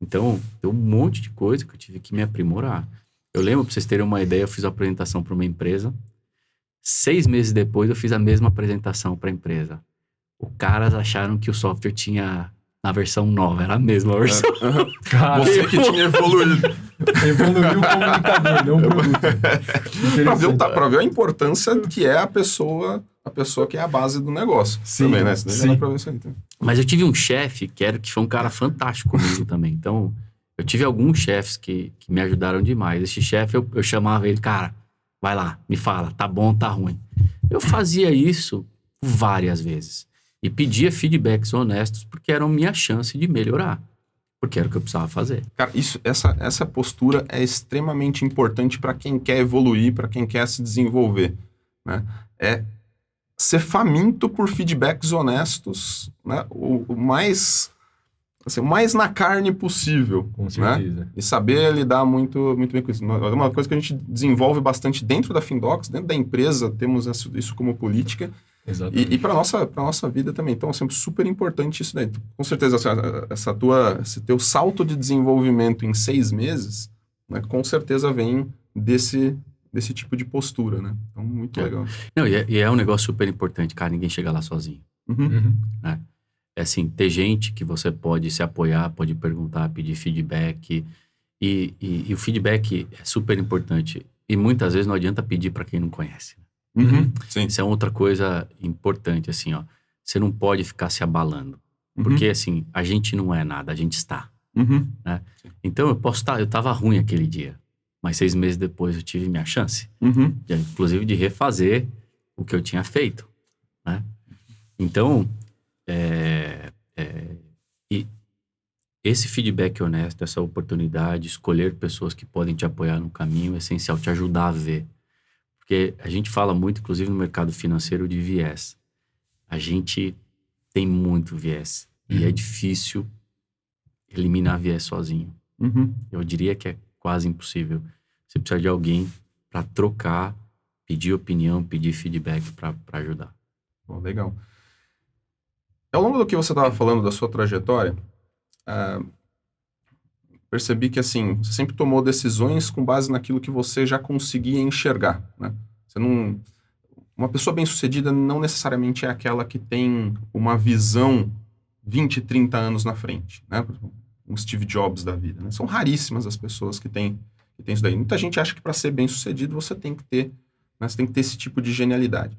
Então, tem um monte de coisa que eu tive que me aprimorar. Eu lembro, pra vocês terem uma ideia, eu fiz uma apresentação para uma empresa. 6 meses depois, eu fiz a mesma apresentação para a empresa. Os caras acharam que o software tinha na versão nova, era a mesma versão. Cara, Você que tinha evoluído. evoluiu o comunicador, não o produto. Pra ver a importância que é a pessoa que é a base do negócio. Sim, também, né? Senão sim. dá pra ver isso aí, então. Mas eu tive um chefe que foi um cara fantástico comigo também. Então, eu tive alguns chefes que me ajudaram demais. Esse chefe, eu chamava ele, cara, vai lá, me fala, tá bom, tá ruim. Eu fazia isso várias vezes. E pedia feedbacks honestos, porque eram minha chance de melhorar. Porque era o que eu precisava fazer. Cara, essa postura é extremamente importante para quem quer evoluir, para quem quer se desenvolver. Né? É ser faminto por feedbacks honestos, né? o mais na carne possível. Com certeza. Né? E saber lidar muito, muito bem com isso. É uma coisa que a gente desenvolve bastante dentro da Findocs, dentro da empresa, temos isso como política. Exatamente. E para nossa vida também. Então, é sempre super importante isso daí. Com certeza, esse teu salto de desenvolvimento em 6 meses, né, com certeza vem desse tipo de postura, né? Então, muito legal. Não, e é um negócio super importante, cara. Ninguém chega lá sozinho. Né? É assim, ter gente que você pode se apoiar, pode perguntar, pedir feedback. E o feedback é super importante. E muitas vezes não adianta pedir para quem não conhece. Sim. Isso é outra coisa importante, assim, ó. Você não pode ficar se abalando. Porque, assim, a gente não é nada, a gente está. Né? Então, eu tava ruim aquele dia. Mas 6 meses depois eu tive minha chance. Inclusive de refazer o que eu tinha feito. Né? Então, e esse feedback honesto, essa oportunidade, escolher pessoas que podem te apoiar no caminho é essencial, te ajudar a ver. Porque a gente fala muito, inclusive no mercado financeiro, de viés. A gente tem muito viés. E é difícil eliminar viés sozinho. Eu diria que é quase impossível. Você precisa de alguém para trocar, pedir opinião, pedir feedback para ajudar. Bom, legal. Ao longo do que você estava falando da sua trajetória, percebi que, assim, você sempre tomou decisões com base naquilo que você já conseguia enxergar, né? Uma pessoa bem-sucedida não necessariamente é aquela que tem uma visão 20, 30 anos na frente, né? Um Steve Jobs da vida, né? São raríssimas as pessoas que têm isso daí. Muita gente acha que para ser bem-sucedido você tem que ter, né? Você tem que ter esse tipo de genialidade.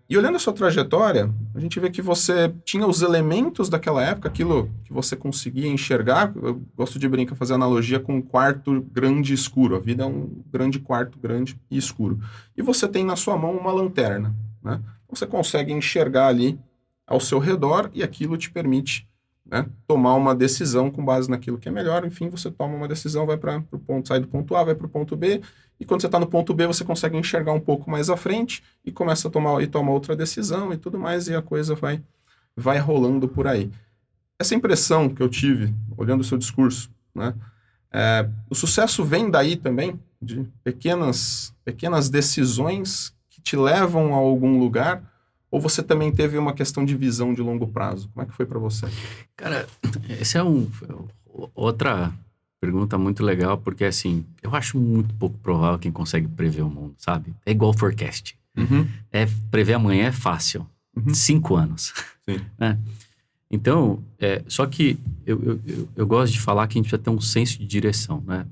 E olhando a sua trajetória, a gente vê que você tinha os elementos daquela época, aquilo que você conseguia enxergar. Eu gosto de brincar, fazer analogia com um quarto grande e escuro. A vida é um grande quarto, grande e escuro. E você tem na sua mão uma lanterna, né? Você consegue enxergar ali ao seu redor e aquilo te permite, né, tomar uma decisão com base naquilo que é melhor. Enfim, você toma uma decisão, vai para o ponto, sai do ponto A, vai para o ponto B. E quando você está no ponto B, você consegue enxergar um pouco mais à frente e começa a toma outra decisão e tudo mais, e a coisa vai rolando por aí. Essa impressão que eu tive, olhando o seu discurso, né, o sucesso vem daí também, de pequenas decisões que te levam a algum lugar, ou você também teve uma questão de visão de longo prazo? Como é que foi para você? Cara, essa é outra pergunta muito legal, porque assim, eu acho muito pouco provável quem consegue prever o mundo, sabe? É igual forecast. Prever amanhã é fácil. 5 anos. Sim. Né? Então, só que eu gosto de falar que a gente precisa ter um senso de direção, né?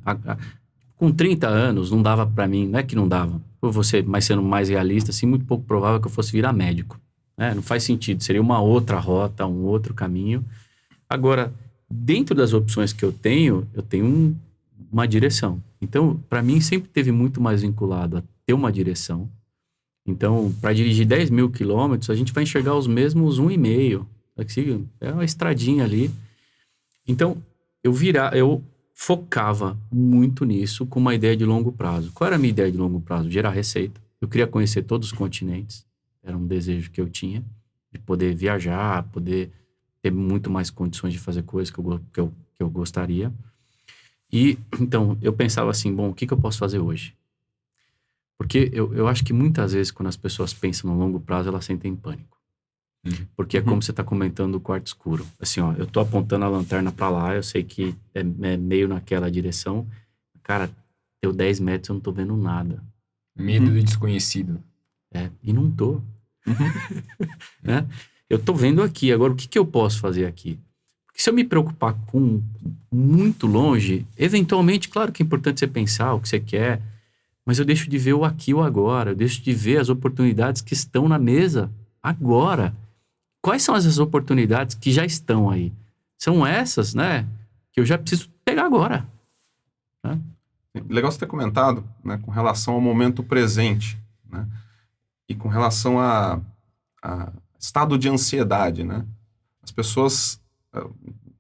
Com 30 anos, não dava pra mim, não é que não dava, mas sendo mais realista, assim, muito pouco provável que eu fosse virar médico. Né? Não faz sentido, seria uma outra rota, um outro caminho. Agora, dentro das opções que eu tenho uma direção. Então, para mim, sempre teve muito mais vinculado a ter uma direção. Então, para dirigir 10 mil quilômetros, a gente vai enxergar os mesmos 1,5. É uma estradinha ali. Então, eu focava muito nisso com uma ideia de longo prazo. Qual era a minha ideia de longo prazo? Gerar receita. Eu queria conhecer todos os continentes. Era um desejo que eu tinha, de poder viajar, poder ter muito mais condições de fazer coisas que eu gostaria. E, então, eu pensava assim, bom, o que eu posso fazer hoje? Porque eu acho que muitas vezes, quando as pessoas pensam no longo prazo, elas sentem pânico. Porque é como você está comentando o quarto escuro. Assim, ó, eu tô apontando a lanterna para lá, eu sei que é meio naquela direção. Cara, deu 10 metros, eu não tô vendo nada. Medo do desconhecido. E não tô. Né? Eu tô vendo aqui, agora o que eu posso fazer aqui? Porque se eu me preocupar com muito longe, eventualmente, claro que é importante você pensar o que você quer, mas eu deixo de ver o aqui e o agora, eu deixo de ver as oportunidades que estão na mesa agora. Quais são essas oportunidades que já estão aí? São essas, né, que eu já preciso pegar agora. Né? Legal você ter comentado, né, com relação ao momento presente, né, e com relação a estado de ansiedade, né? As pessoas,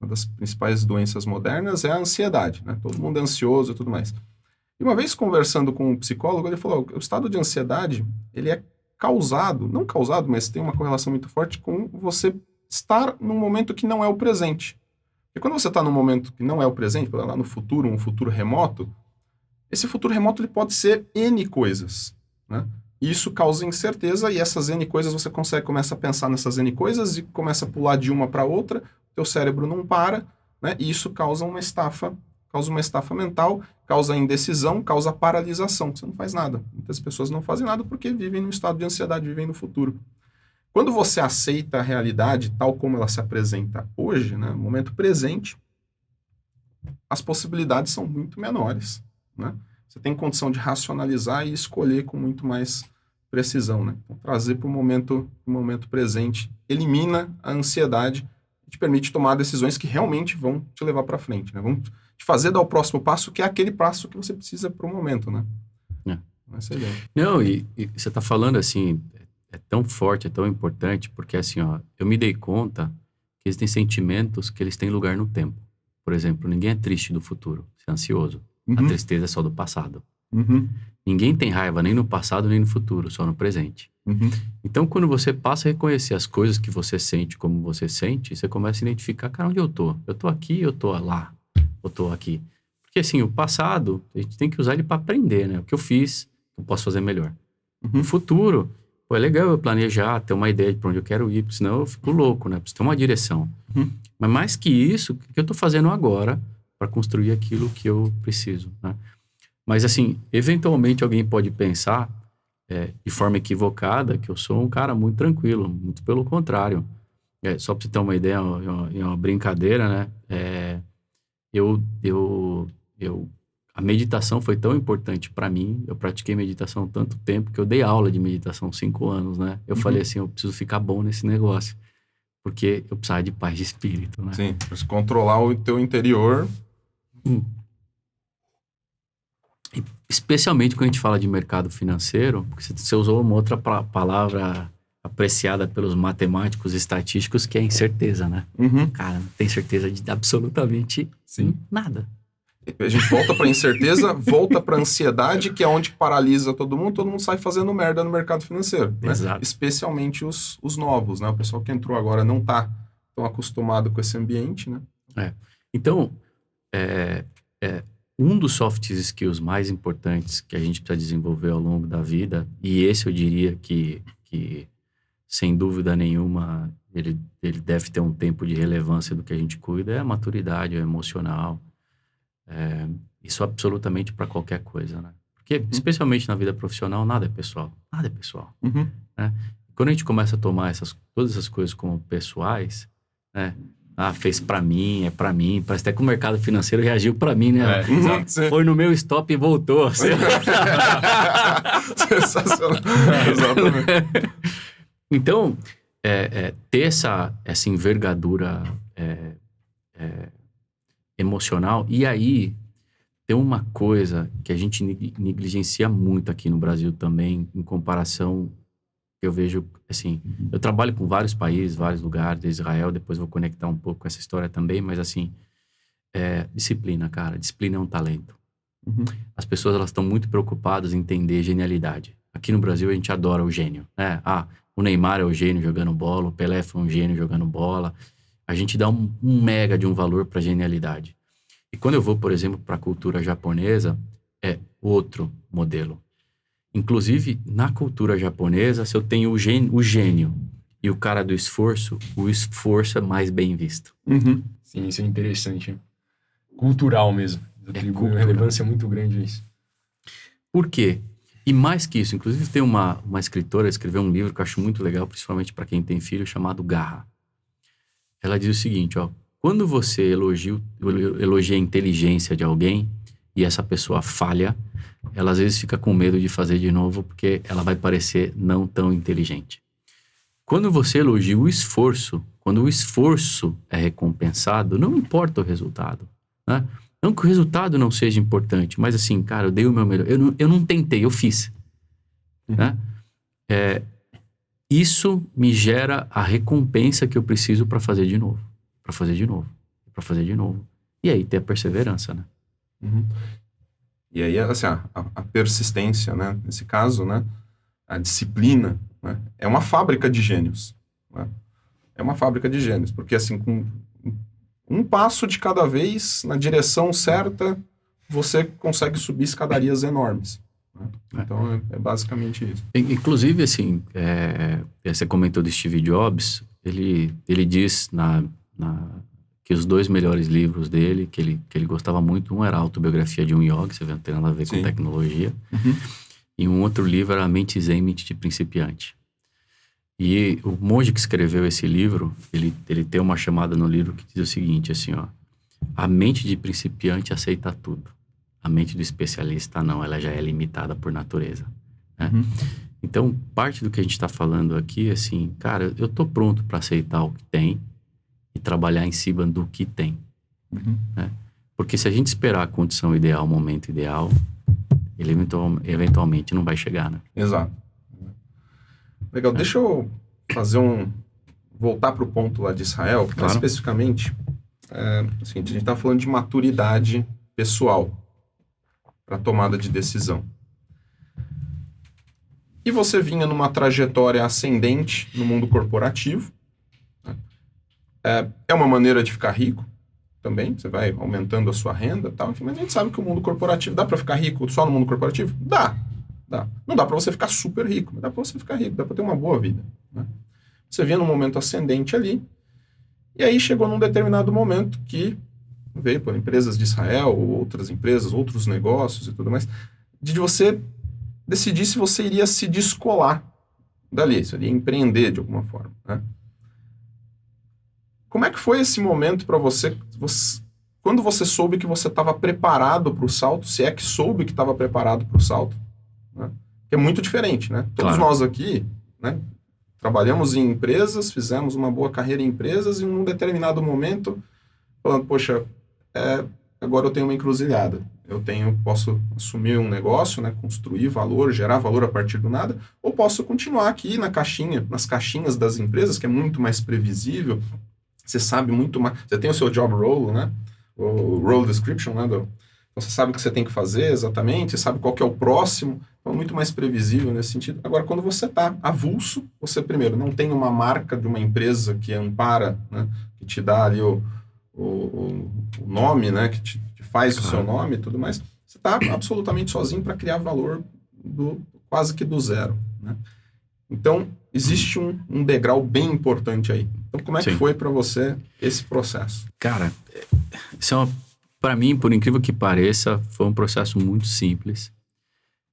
uma das principais doenças modernas é a ansiedade, né? Todo mundo é ansioso e tudo mais. E uma vez conversando com um psicólogo, ele falou, o estado de ansiedade, ele é não causado, mas tem uma correlação muito forte com você estar num momento que não é o presente. E quando você está num momento que não é o presente, lá no futuro, um futuro remoto, esse futuro remoto ele pode ser N coisas, né? E isso causa incerteza e essas N coisas você começa a pensar nessas N coisas e começa a pular de uma para outra, teu cérebro não para, né? E isso causa uma estafa mental, causa indecisão, causa paralisação. Você não faz nada. Muitas pessoas não fazem nada porque vivem num estado de ansiedade, vivem no futuro. Quando você aceita a realidade tal como ela se apresenta hoje, né, no momento presente, as possibilidades são muito menores, né? Você tem condição de racionalizar e escolher com muito mais precisão, né? Então, trazer para o momento presente elimina a ansiedade e te permite tomar decisões que realmente vão te levar para frente, né? Vão te fazer dar o próximo passo, que é aquele passo que você precisa para o momento, né? Essa é a ideia. Não, e você está falando assim, é tão forte, é tão importante, porque assim, ó, eu me dei conta que existem sentimentos que eles têm lugar no tempo. Por exemplo, ninguém é triste do futuro, é ansioso. A tristeza é só do passado. Ninguém tem raiva nem no passado nem no futuro, só no presente. Então, quando você passa a reconhecer as coisas que você sente como você sente, você começa a identificar, cara, onde eu tô? Eu tô aqui, eu tô lá, eu tô aqui. Porque assim, o passado, a gente tem que usar ele para aprender, né? O que eu fiz, eu posso fazer melhor. No futuro, pô, é legal eu planejar, ter uma ideia de para onde eu quero ir, porque senão eu fico louco, né? Preciso ter uma direção. Mas mais que isso, o que eu tô fazendo agora para construir aquilo que eu preciso, né? Mas assim, eventualmente alguém pode pensar de forma equivocada que eu sou um cara muito tranquilo, muito pelo contrário. Só para você ter uma ideia, é uma brincadeira, né? A meditação foi tão importante para mim, eu pratiquei meditação tanto tempo que eu dei aula de meditação 5 anos, né? Eu falei assim, eu preciso ficar bom nesse negócio, porque eu precisava de paz de espírito, né? Sim, para controlar o teu interior. Especialmente quando a gente fala de mercado financeiro, porque você usou uma outra palavra apreciada pelos matemáticos e estatísticos, que é incerteza, né? Cara, não tem certeza de absolutamente nada. A gente volta para incerteza, volta para ansiedade, que é onde paralisa todo mundo sai fazendo merda no mercado financeiro. Né? Exato. Especialmente os novos, né? O pessoal que entrou agora não está tão acostumado com esse ambiente, né? Então, um dos soft skills mais importantes que a gente precisa desenvolver ao longo da vida, e esse eu diria que sem dúvida nenhuma, ele deve ter um tempo de relevância do que a gente cuida, é a maturidade, é o emocional. Isso absolutamente para qualquer coisa, né? Porque, especialmente na vida profissional, nada é pessoal. Nada é pessoal. Né? Quando a gente começa a tomar todas essas coisas como pessoais, né? Fez pra mim, é pra mim. Parece até que o mercado financeiro reagiu pra mim, né? Foi no meu stop e voltou. Sensacional. Exatamente. Então, ter essa envergadura emocional. E aí, tem uma coisa que a gente negligencia muito aqui no Brasil também, em comparação... Eu vejo, assim, eu trabalho com vários países, vários lugares, de Israel, depois vou conectar um pouco com essa história também, mas assim, disciplina, cara, disciplina é um talento. As pessoas, elas estão muito preocupadas em entender genialidade. Aqui no Brasil, a gente adora o gênio, né? O Neymar é o gênio jogando bola, o Pelé foi um gênio jogando bola. A gente dá um mega de um valor para genialidade. E quando eu vou, por exemplo, para a cultura japonesa, é outro modelo. Inclusive, na cultura japonesa, se eu tenho o gênio e o cara do esforço, o esforço é mais bem visto. Sim, isso é interessante. Cultural mesmo. Atribui uma relevância muito grande a isso. Por quê? E mais que isso, inclusive tem uma escritora, escreveu um livro que eu acho muito legal, principalmente para quem tem filho, chamado Garra. Ela diz o seguinte, quando você elogia a inteligência de alguém e essa pessoa falha, ela às vezes fica com medo de fazer de novo porque ela vai parecer não tão inteligente. Quando você elogia o esforço, quando o esforço é recompensado, não importa o resultado, né? Não que o resultado não seja importante, mas assim, cara, eu dei o meu melhor. Eu não tentei, eu fiz. Né? Isso me gera a recompensa que eu preciso para fazer de novo. Para fazer de novo. Para fazer de novo. E aí ter a perseverança, né? E aí, assim, a persistência, né? Nesse caso, né? A disciplina, né? É uma fábrica de gênios. Né? É uma fábrica de gênios. Porque, assim, com um passo de cada vez, na direção certa, você consegue subir escadarias enormes. Né? Então, é basicamente isso. Inclusive, assim, você comentou do Steve Jobs, ele diz que os 2 melhores livros dele, que ele gostava muito, um era a Autobiografia de um Yogi, você vê, não tem nada a ver com tecnologia, e um outro livro era A Mente Zen, Mente de Principiante. E o monge que escreveu esse livro, ele tem uma chamada no livro que diz o seguinte, assim, a mente de principiante aceita tudo. A mente do especialista não, ela já é limitada por natureza. Né? Então, parte do que a gente está falando aqui, assim, cara, eu tô pronto para aceitar o que tem e trabalhar em cima do que tem. Né? Porque se a gente esperar a condição ideal, o momento ideal, ele eventualmente não vai chegar, né? Exato. Legal. Deixa eu voltar para o ponto lá de Israel, Claro. mais especificamente, assim, a gente está falando de maturidade pessoal para tomada de decisão. E você vinha numa trajetória ascendente no mundo corporativo, né? É uma maneira de ficar rico também, você vai aumentando a sua renda e tal, mas a gente sabe que o mundo corporativo, dá para ficar rico só no mundo corporativo? Dá. Não dá para você ficar super rico, mas dá para você ficar rico, dá para ter uma boa vida, né? Você vinha num momento ascendente ali, e aí chegou num determinado momento que veio por empresas de Israel, ou outras empresas, outros negócios e tudo mais, de você decidir se você iria se descolar dali, se iria empreender de alguma forma, né? Como é que foi esse momento para você, quando você soube que você estava preparado para o salto, se é que soube que estava preparado para o salto, né? Que é muito diferente, né? Todos Claro. nós aqui, né, trabalhamos em empresas, fizemos uma boa carreira em empresas e em um determinado momento, falando, poxa, agora eu tenho uma encruzilhada. Posso assumir um negócio, né, construir valor, gerar valor a partir do nada, ou posso continuar aqui nas caixinhas das empresas, que é muito mais previsível. Você sabe muito mais, você tem o seu job role, né, o role description, né, você sabe o que você tem que fazer exatamente, você sabe qual que é o próximo, então muito mais previsível nesse sentido. Agora, quando você está avulso, você primeiro não tem uma marca de uma empresa que ampara, né, que te dá ali o nome, né, que faz o seu nome e tudo mais, você está absolutamente sozinho para criar valor quase que do zero, né? Então, existe um degrau bem importante aí. Então, como é que Sim. foi para você esse processo? Cara, para mim, por incrível que pareça, foi um processo muito simples.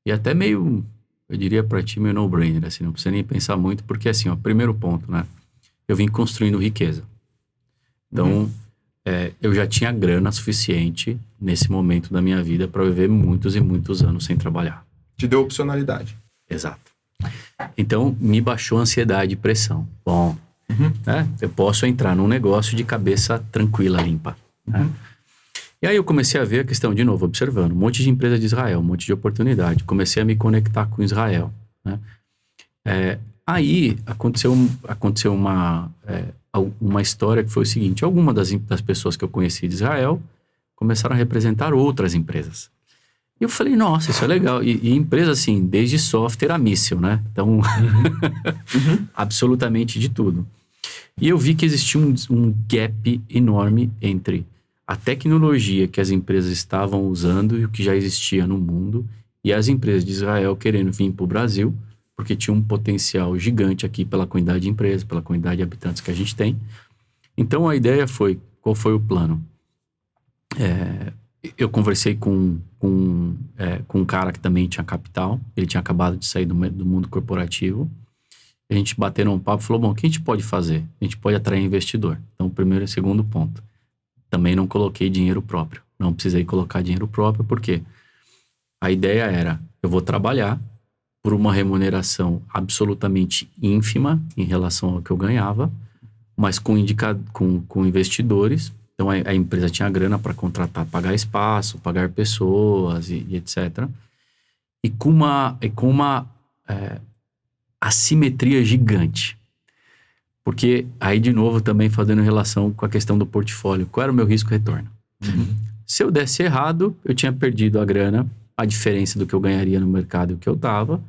E até meio, eu diria para ti, meio no-brainer, assim, não precisa nem pensar muito, porque assim, ó, primeiro ponto, né? Eu vim construindo riqueza. Então, eu já tinha grana suficiente nesse momento da minha vida para viver muitos e muitos anos sem trabalhar. Te deu opcionalidade. Exato. Então, me baixou a ansiedade e pressão. Bom, né? Eu posso entrar num negócio de cabeça tranquila, limpa, né? E aí eu comecei a ver a questão, de novo, observando, um monte de empresa de Israel, um monte de oportunidade. Comecei a me conectar com Israel, né? Aí aconteceu uma história que foi o seguinte: algumas das pessoas que eu conheci de Israel começaram a representar outras empresas. E eu falei, nossa, isso é legal. E empresa, assim, desde software a míssil, né? Então, absolutamente de tudo. E eu vi que existia um gap enorme entre a tecnologia que as empresas estavam usando e o que já existia no mundo, e as empresas de Israel querendo vir para o Brasil, porque tinha um potencial gigante aqui pela quantidade de empresas, pela quantidade de habitantes que a gente tem. Então, a ideia foi, qual foi o plano? Eu conversei com um cara que também tinha capital, ele tinha acabado de sair do mundo corporativo. A gente bateu um papo e falou, bom, o que a gente pode fazer? A gente pode atrair investidor. Então, primeiro e segundo ponto. Também não coloquei dinheiro próprio. Não precisei colocar dinheiro próprio, porque a ideia era, eu vou trabalhar por uma remuneração absolutamente ínfima em relação ao que eu ganhava, mas com investidores. Então, a empresa tinha grana para contratar, pagar espaço, pagar pessoas e etc. E com uma assimetria gigante. Porque aí, de novo, também fazendo relação com a questão do portfólio. Qual era o meu risco-retorno? Se eu desse errado, eu tinha perdido a grana, a diferença do que eu ganharia no mercado e o que eu estava.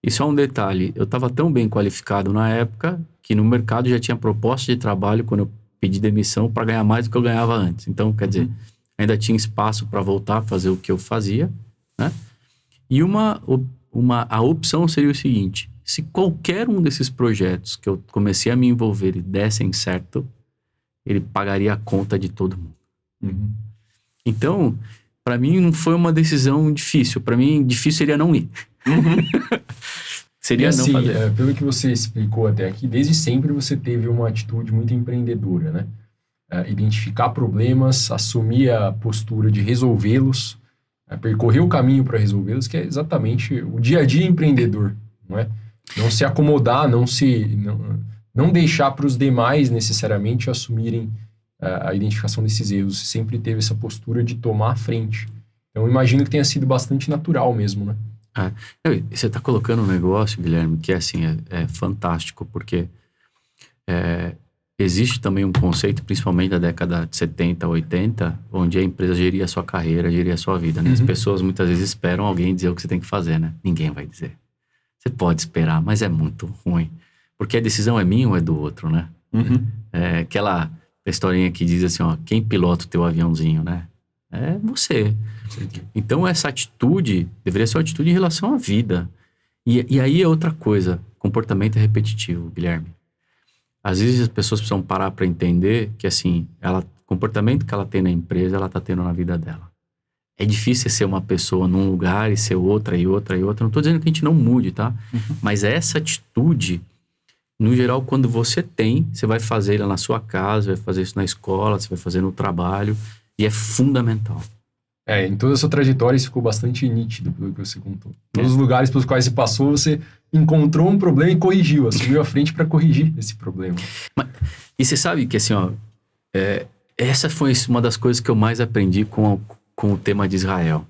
E só um detalhe, eu estava tão bem qualificado na época que no mercado já tinha proposta de trabalho quando eu pedi demissão para ganhar mais do que eu ganhava antes. Então, quer dizer, ainda tinha espaço para voltar a fazer o que eu fazia, né? E a opção seria o seguinte: se qualquer um desses projetos que eu comecei a me envolver e dessem certo, ele pagaria a conta de todo mundo. Então, para mim não foi uma decisão difícil. Para mim, difícil seria não ir. Seria e assim, não fazer. Pelo que você explicou até aqui, desde sempre você teve uma atitude muito empreendedora, né? Identificar problemas, assumir a postura de resolvê-los, percorrer o caminho para resolvê-los, que é exatamente o dia a dia empreendedor, não é? Não se acomodar, não deixar para os demais necessariamente assumirem a identificação desses erros. Você sempre teve essa postura de tomar a frente. Então, imagino que tenha sido bastante natural mesmo, né? Você está colocando um negócio, Guilherme, que assim, é fantástico, porque existe também um conceito, principalmente da década de 70, 80, onde a empresa geria a sua carreira, geria a sua vida, né? As pessoas muitas vezes esperam alguém dizer o que você tem que fazer, né? Ninguém vai dizer. Você pode esperar, mas é muito ruim. Porque a decisão é minha ou é do outro, né? Aquela historinha que diz assim, ó, quem pilota o teu aviãozinho, né? É você. Então essa atitude deveria ser uma atitude em relação à vida. E aí é outra coisa, comportamento é repetitivo, Guilherme. Às vezes as pessoas precisam parar para entender que assim, o comportamento que ela tem na empresa, ela tá tendo na vida dela. É difícil ser uma pessoa num lugar e ser outra e outra e outra. Não tô dizendo que a gente não mude, tá? Mas essa atitude, no geral, quando você tem, você vai fazer ela na sua casa, vai fazer isso na escola, você vai fazer no trabalho, e é fundamental. Em toda a sua trajetória isso ficou bastante nítido pelo que você contou. Todos os lugares pelos quais você passou, você encontrou um problema e corrigiu, assumiu a frente para corrigir esse problema. E você sabe que assim, ó, essa foi uma das coisas que eu mais aprendi com o tema de Israel.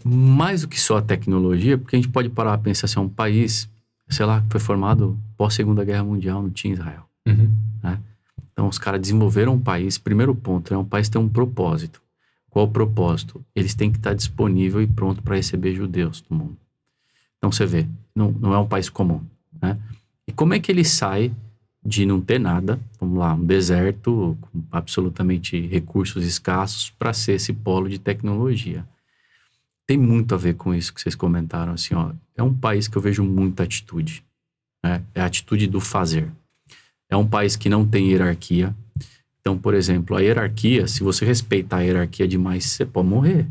Mais do que só a tecnologia, porque a gente pode parar a pensar assim, um país, sei lá, que foi formado pós-Segunda Guerra Mundial, não tinha Israel. Né? Então os caras desenvolveram um país, primeiro ponto, um país tem um propósito. Qual o propósito? Eles têm que estar disponível e pronto para receber judeus do mundo. Então você vê, não é um país comum, né? E como é que ele sai de não ter nada, vamos lá, um deserto com absolutamente recursos escassos para ser esse polo de tecnologia? Tem muito a ver com isso que vocês comentaram, assim, ó, é um país que eu vejo muita atitude, né? É a atitude do fazer. É um país que não tem hierarquia. Então, por exemplo, a hierarquia, se você respeitar a hierarquia demais, você pode morrer.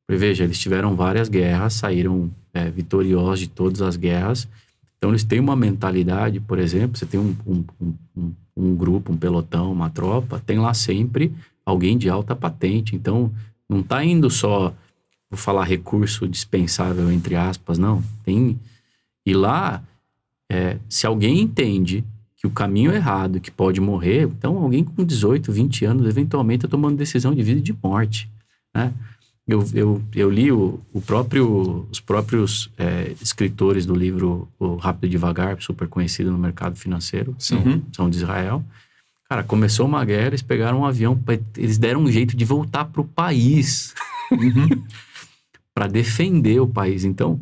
Porque, veja, eles tiveram várias guerras, saíram vitoriosos de todas as guerras. Então, eles têm uma mentalidade, por exemplo, você tem um grupo, um pelotão, uma tropa, tem lá sempre alguém de alta patente. Então, não está indo só, vou falar recurso dispensável, entre aspas, não. E lá, se alguém entende que o caminho é errado, que pode morrer, então alguém com 18, 20 anos, eventualmente, está tomando decisão de vida e de morte, né? Eu li os próprios escritores do livro O Rápido e Devagar, super conhecido no mercado financeiro, são de Israel. Cara, começou uma guerra, eles pegaram um avião, eles deram um jeito de voltar para o país, para defender o país. Então,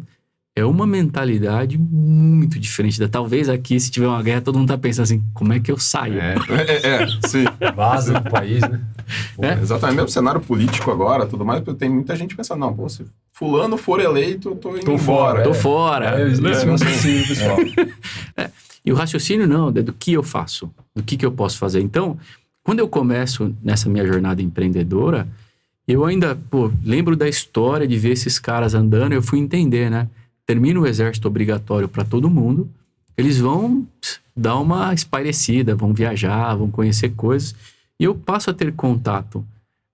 é uma mentalidade muito diferente da... Talvez aqui, se tiver uma guerra, todo mundo tá pensando assim, como é que eu saio? Sim. Vaza do país, né? Exatamente. Mesmo cenário político agora, tudo mais, tem muita gente pensando, não, pô, se fulano for eleito, eu tô indo embora. Tô fora. Esse é um raciocínio, pessoal. E o raciocínio não, é do que eu faço, do que eu posso fazer. Então, quando eu começo nessa minha jornada empreendedora, eu ainda, lembro da história de ver esses caras andando, eu fui entender, né? Termina o exército obrigatório para todo mundo, eles vão dar uma espairecida, vão viajar, vão conhecer coisas. E eu passo a ter contato,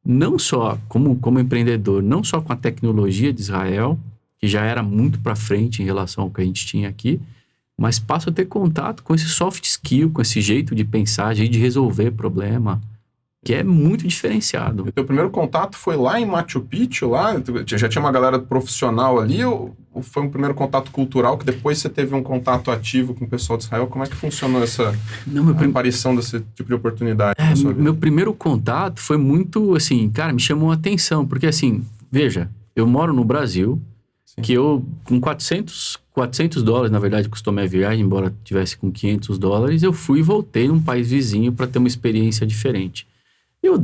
não só como empreendedor, não só com a tecnologia de Israel, que já era muito para frente em relação ao que a gente tinha aqui, mas passo a ter contato com esse soft skill, com esse jeito de pensar, jeito de resolver problema, que é muito diferenciado. O teu primeiro contato foi lá em Machu Picchu, lá? Já tinha uma galera profissional ali, ou foi um primeiro contato cultural, que depois você teve um contato ativo com o pessoal de Israel? Como é que funcionou essa aparição desse tipo de oportunidade na sua vida? Meu primeiro contato foi muito, assim, cara, me chamou a atenção, porque assim, veja, eu moro no Brasil, que eu, com $400, na verdade, custou minha viagem, embora tivesse com $500, eu fui e voltei num país vizinho para ter uma experiência diferente. Eu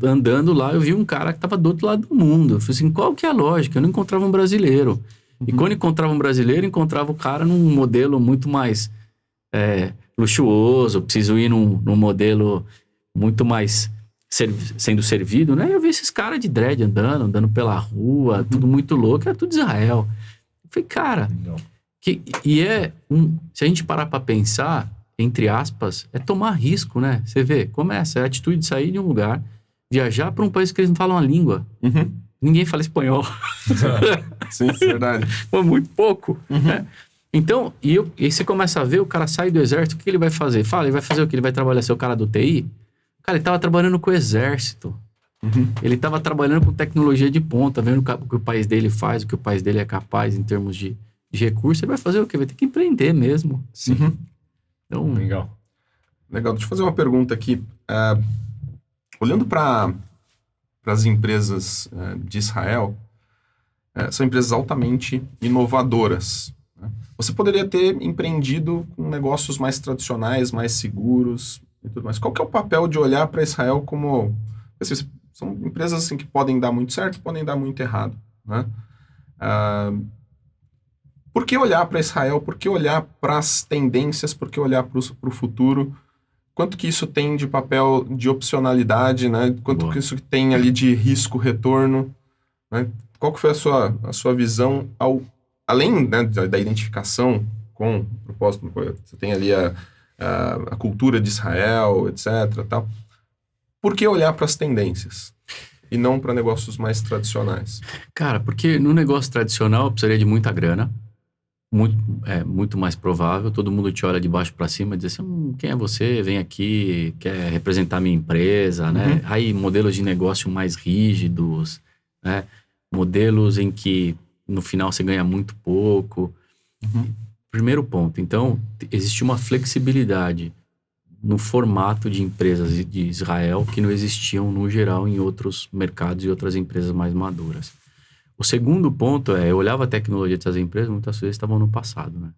andando lá, eu vi um cara que estava do outro lado do mundo. Eu falei assim, qual que é a lógica? Eu não encontrava um brasileiro. E quando encontrava um brasileiro, encontrava o cara num modelo muito mais luxuoso, preciso ir num modelo muito mais sendo servido, né? Eu vi esses caras de dread andando pela rua, tudo muito louco, era tudo Israel. Eu falei, cara, se a gente parar para pensar, entre aspas, é tomar risco, né? Você vê, começa, é a atitude de sair de um lugar, viajar para um país que eles não falam a língua. Ninguém fala espanhol. Sim, verdade. Foi muito pouco, né? Então, e você começa a ver, o cara sai do exército, o que ele vai fazer? Ele vai fazer o quê? Ele vai trabalhar, ser o cara do TI? Cara, ele tava trabalhando com o exército. Ele estava trabalhando com tecnologia de ponta, vendo o que o país dele faz, o que o país dele é capaz em termos de recursos. Ele vai fazer o quê? Vai ter que empreender mesmo. Sim. Então, Legal. Legal, deixa eu fazer uma pergunta aqui. Olhando para as empresas de Israel, são empresas altamente inovadoras. Né? Você poderia ter empreendido com negócios mais tradicionais, mais seguros e tudo mais. Qual que é o papel de olhar para Israel como... Assim, são empresas assim, que podem dar muito certo, podem dar muito errado. Né? Por que olhar para Israel? Por que olhar para as tendências? Por que olhar para o futuro? Quanto que isso tem de papel de opcionalidade, né? Quanto que isso tem ali de risco-retorno? Né? Qual que foi a sua visão, além, né, da identificação com o propósito? Você tem ali a cultura de Israel, etc. Tal. Por que olhar para as tendências e não para negócios mais tradicionais? Cara, porque no negócio tradicional eu precisaria de muita grana. Muito mais provável, todo mundo te olha de baixo para cima e diz assim, quem é você? Vem aqui, quer representar minha empresa, né? Aí modelos de negócio mais rígidos, né? Modelos em que no final você ganha muito pouco. Primeiro ponto, então, existe uma flexibilidade no formato de empresas de Israel que não existiam no geral em outros mercados e outras empresas mais maduras. O segundo ponto eu olhava a tecnologia dessas empresas, muitas vezes estavam no passado, né?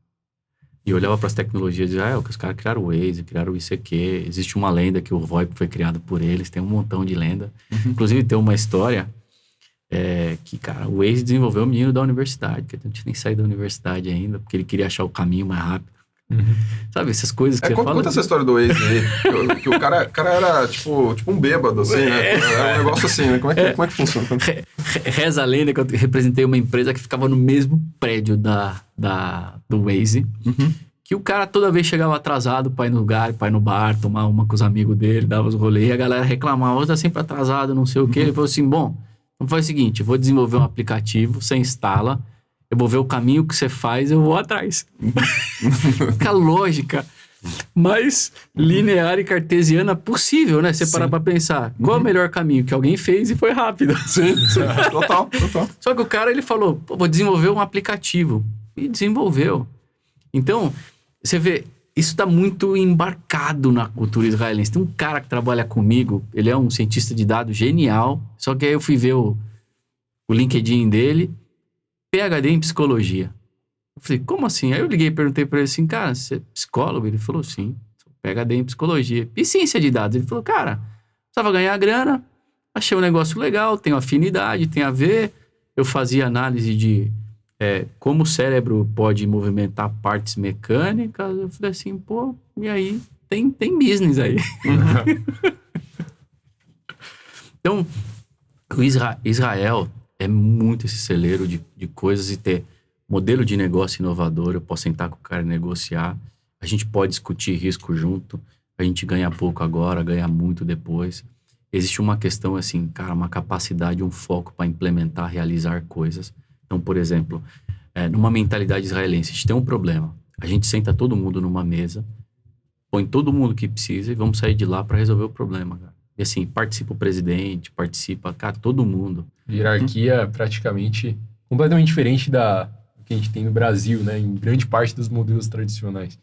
E eu olhava para as tecnologias de Israel, que os caras criaram o Waze, criaram o ICQ. Existe uma lenda que o VoIP foi criado por eles, tem um montão de lenda. Inclusive tem uma história que, cara, o Waze desenvolveu um menino da universidade, que não tinha nem saído da universidade ainda, porque ele queria achar o caminho mais rápido. Sabe, essas coisas que você fala... Conta essa história do Waze aí, que o cara era tipo um bêbado, assim, né? Era um negócio assim, né? Como é que funciona? Reza a lenda que eu representei uma empresa que ficava no mesmo prédio do Waze, que o cara toda vez chegava atrasado pra ir no lugar, pra ir no bar, tomar uma com os amigos dele, dava os rolês, e a galera reclamava, tá sempre atrasado, não sei o quê. Ele falou assim, bom, vamos fazer o seguinte, eu vou desenvolver um aplicativo, você instala, eu vou ver o caminho que você faz, eu vou atrás. Fica lógica mais linear e cartesiana possível, né? Você parar pra pensar, qual é o melhor caminho? Que alguém fez e foi rápido. Sim. Total. Só que o cara, ele falou, vou desenvolver um aplicativo. E desenvolveu. Então, você vê, isso está muito embarcado na cultura israelense. Tem um cara que trabalha comigo, ele é um cientista de dados genial, só que aí eu fui ver o LinkedIn dele, PhD em psicologia. Eu falei, como assim? Aí eu liguei e perguntei pra ele assim, cara, você é psicólogo? Ele falou, sim, sou PhD em psicologia. E ciência de dados? Ele falou, cara, precisava ganhar grana, achei um negócio legal, tenho afinidade, tem a ver. Eu fazia análise de como o cérebro pode movimentar partes mecânicas. Eu falei assim, pô, e aí? Tem business aí. Então, o Israel é muito esse celeiro de coisas e ter modelo de negócio inovador. Eu posso sentar com o cara e negociar. A gente pode discutir risco junto. A gente ganha pouco agora, ganha muito depois. Existe uma questão assim, cara, uma capacidade, um foco para implementar, realizar coisas. Então, por exemplo, numa mentalidade israelense, a gente tem um problema. A gente senta todo mundo numa mesa, põe todo mundo que precisa e vamos sair de lá para resolver o problema, cara. E assim, participa o presidente, participa, cara, todo mundo. Hierarquia praticamente completamente diferente da que a gente tem no Brasil, né? Em grande parte dos modelos tradicionais.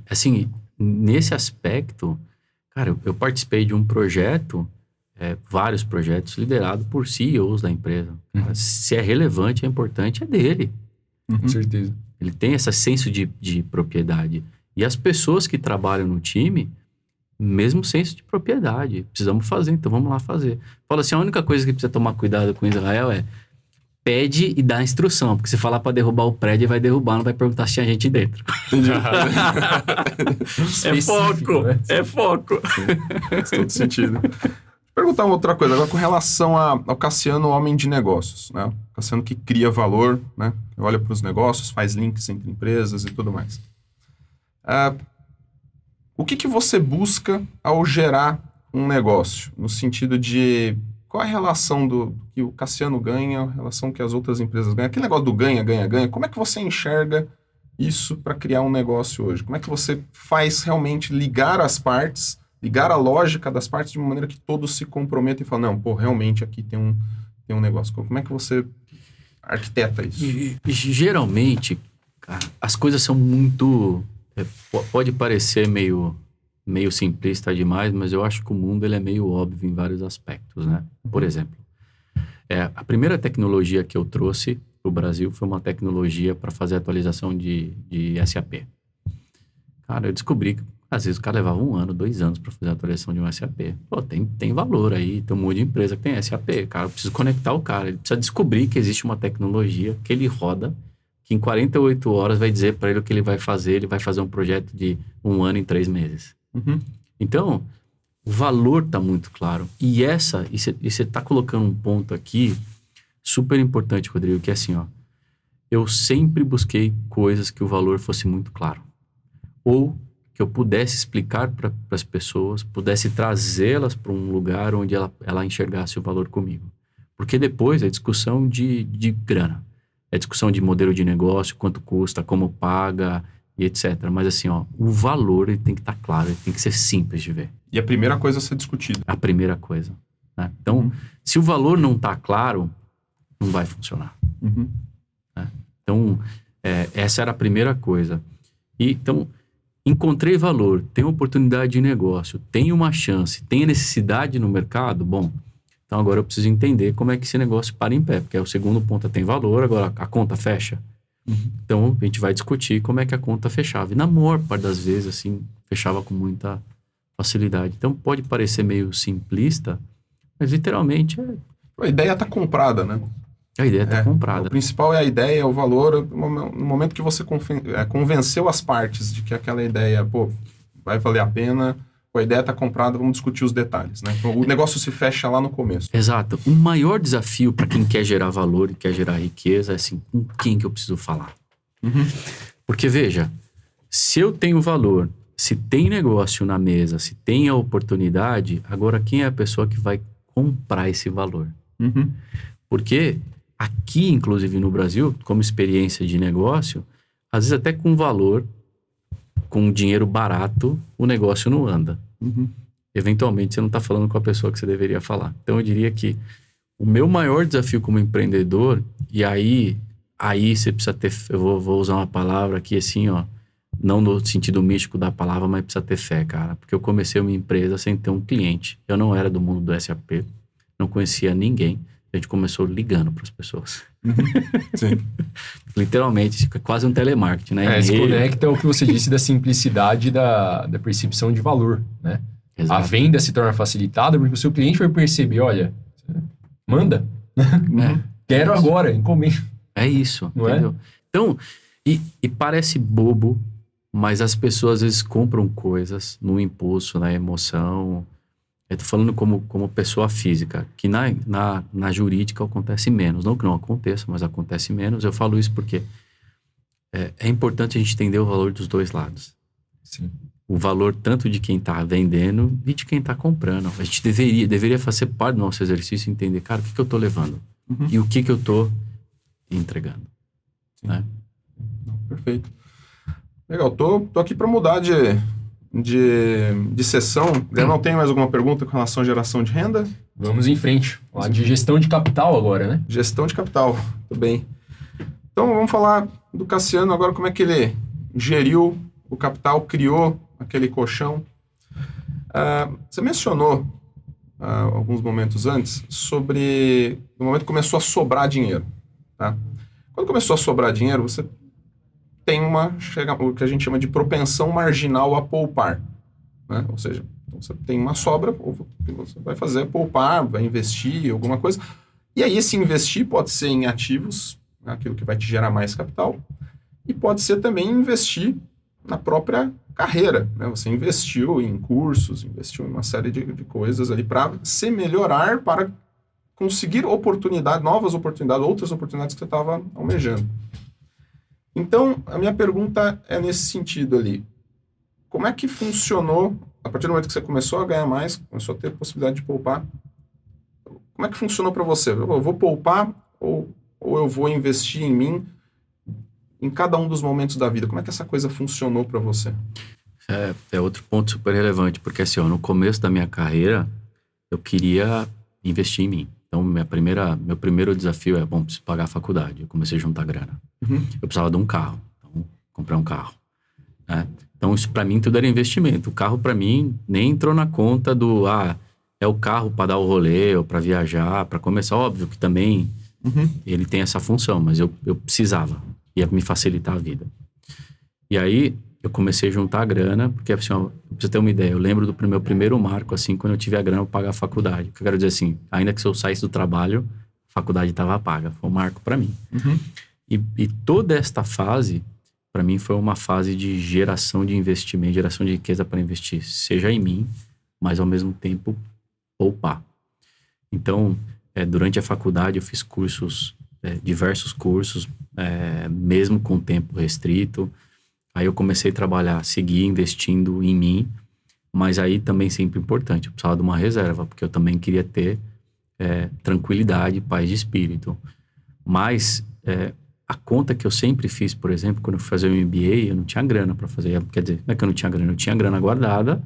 Assim, nesse aspecto, cara, eu participei de um projeto, vários projetos, liderado por CEOs da empresa. Se é relevante, é importante, é dele. Com certeza. Ele tem esse senso de propriedade. E as pessoas que trabalham no time, mesmo senso de propriedade. Precisamos fazer, então vamos lá fazer. Fala assim, a única coisa que precisa tomar cuidado com Israel é pede e dá instrução. Porque se falar para derrubar o prédio, vai derrubar, não vai perguntar se tinha gente dentro. É foco, né? É foco. Faz todo sentido. Vou perguntar uma outra coisa agora com relação ao Cassiano, homem de negócios, né? O Cassiano que cria valor, né? Olha para os negócios, faz links entre empresas e tudo mais. O que você busca ao gerar um negócio? No sentido de qual é a relação do que o Cassiano ganha, a relação que as outras empresas ganham? Aquele negócio do ganha. Como é que você enxerga isso para criar um negócio hoje? Como é que você faz realmente ligar as partes ligar a lógica das partes de uma maneira que todos se comprometam e falam, não, pô, realmente aqui tem um negócio. Como é que você arquiteta isso? Geralmente, cara, as coisas são muito... pode parecer meio simplista demais, mas eu acho que o mundo ele é meio óbvio em vários aspectos, né? Por exemplo, a primeira tecnologia que eu trouxe para o Brasil foi uma tecnologia para fazer atualização de SAP. Cara, eu descobri que às vezes o cara levava 1 ano, 2 anos para fazer a atualização de um SAP. Pô, tem valor aí, tem um monte de empresa que tem SAP. Cara, eu preciso conectar o cara. Ele precisa descobrir que existe uma tecnologia que ele roda, que em 48 horas vai dizer para ele o que ele vai fazer. Ele vai fazer um projeto de 1 ano em 3 meses. Então, o valor está muito claro. E você está colocando um ponto aqui super importante, Rodrigo, que é assim, ó. Eu sempre busquei coisas que o valor fosse muito claro. Ou que eu pudesse explicar para as pessoas, pudesse trazê-las para um lugar onde ela enxergasse o valor comigo. Porque depois é discussão de grana. É discussão de modelo de negócio, quanto custa, como paga e etc. Mas assim, ó, o valor ele tem que estar claro, ele tem que ser simples de ver. E a primeira coisa a ser discutida. A primeira coisa. Né? Então, se o valor não está claro, não vai funcionar. Né? Então, essa era a primeira coisa. Então, encontrei valor, tem oportunidade de negócio, tem uma chance, tem necessidade no mercado, bom, então agora eu preciso entender como é que esse negócio para em pé, porque o segundo ponto tem valor, agora a conta fecha. Então, a gente vai discutir como é que a conta fechava. E na maior parte das vezes, assim, fechava com muita facilidade. Então, pode parecer meio simplista, mas literalmente A ideia está comprada, né? a ideia está comprada. O principal é a ideia, é o valor. No momento que você convenceu as partes de que aquela ideia, pô, vai valer a pena, a ideia está comprada, vamos discutir os detalhes, né? O negócio se fecha lá no começo. Exato. O maior desafio para quem quer gerar valor e quer gerar riqueza é assim, com quem que eu preciso falar? Porque, veja, se eu tenho valor, se tem negócio na mesa, se tem a oportunidade, agora quem é a pessoa que vai comprar esse valor? Porque aqui, inclusive no Brasil, como experiência de negócio, às vezes até com valor, com dinheiro barato, o negócio não anda. Eventualmente, você não está falando com a pessoa que você deveria falar. Então, eu diria que o meu maior desafio como empreendedor, e aí você precisa ter, eu vou usar uma palavra aqui assim, ó, não no sentido místico da palavra, mas precisa ter fé, cara. Porque eu comecei uma empresa sem ter um cliente. Eu não era do mundo do SAP, não conhecia ninguém. A gente começou ligando para as pessoas. Sim. Literalmente, quase um telemarketing, né? Se conecta ao que você disse da simplicidade da percepção de valor, né? Exato. A venda se torna facilitada porque o seu cliente vai perceber, olha, manda. Quero agora, encomenda. É isso, não entendeu? Então, e parece bobo, mas as pessoas às vezes compram coisas no impulso, na emoção. Eu tô falando como pessoa física, que na jurídica acontece menos. Não que não aconteça, mas acontece menos. Eu falo isso porque é importante a gente entender o valor dos dois lados. Sim. O valor tanto de quem está vendendo e de quem está comprando. A gente deveria fazer parte do nosso exercício e entender, cara, o que eu estou levando? E o que eu estou entregando. Né? Perfeito. Legal, tô aqui para mudar de sessão. Eu não tenho mais alguma pergunta com relação à geração de renda? Vamos em frente. Falar de gestão de capital agora, né? Gestão de capital, tudo bem. Então vamos falar do Cassiano agora, como é que ele geriu o capital, criou aquele colchão. Você mencionou alguns momentos antes sobre o momento que começou a sobrar dinheiro. Tá? Quando começou a sobrar dinheiro, você tem o que a gente chama de propensão marginal a poupar. Né? Ou seja, você tem uma sobra, o que você vai fazer é poupar, vai investir, alguma coisa. E aí, esse investir pode ser em ativos, aquilo que vai te gerar mais capital, e pode ser também investir na própria carreira. Né? Você investiu em cursos, investiu em uma série de coisas ali para se melhorar, para conseguir novas oportunidades, outras oportunidades que você estava almejando. Então, a minha pergunta é nesse sentido ali. Como é que funcionou, a partir do momento que você começou a ganhar mais, começou a ter a possibilidade de poupar, como é que funcionou para você? Eu vou poupar ou eu vou investir em mim em cada um dos momentos da vida? Como é que essa coisa funcionou para você? É outro ponto super relevante, porque assim, no começo da minha carreira, eu queria investir em mim. Então, meu primeiro desafio preciso pagar a faculdade. Eu comecei a juntar grana. Eu precisava de um carro. Então, comprei um carro. Né? Então, isso para mim tudo era investimento. O carro para mim nem entrou na conta do, é o carro para dar o rolê ou para viajar, para começar. Óbvio que também ele tem essa função, mas eu precisava. Ia me facilitar a vida. E aí, eu comecei a juntar grana, porque assim, pra você ter uma ideia, eu lembro do meu primeiro marco, assim, quando eu tive a grana para pagar a faculdade. O que eu quero dizer assim, ainda que se eu saísse do trabalho, a faculdade estava paga. Foi um marco para mim. E toda esta fase, para mim, foi uma fase de geração de investimento, geração de riqueza para investir. Seja em mim, mas ao mesmo tempo poupar. Então, durante a faculdade eu fiz cursos, diversos cursos, mesmo com tempo restrito. Aí eu comecei a trabalhar, seguir investindo em mim, mas aí também sempre importante, eu precisava de uma reserva, porque eu também queria ter tranquilidade, paz de espírito. Mas a conta que eu sempre fiz, por exemplo, quando eu fui fazer o MBA, eu não tinha grana para fazer. Quer dizer, não é que eu não tinha grana, eu tinha grana guardada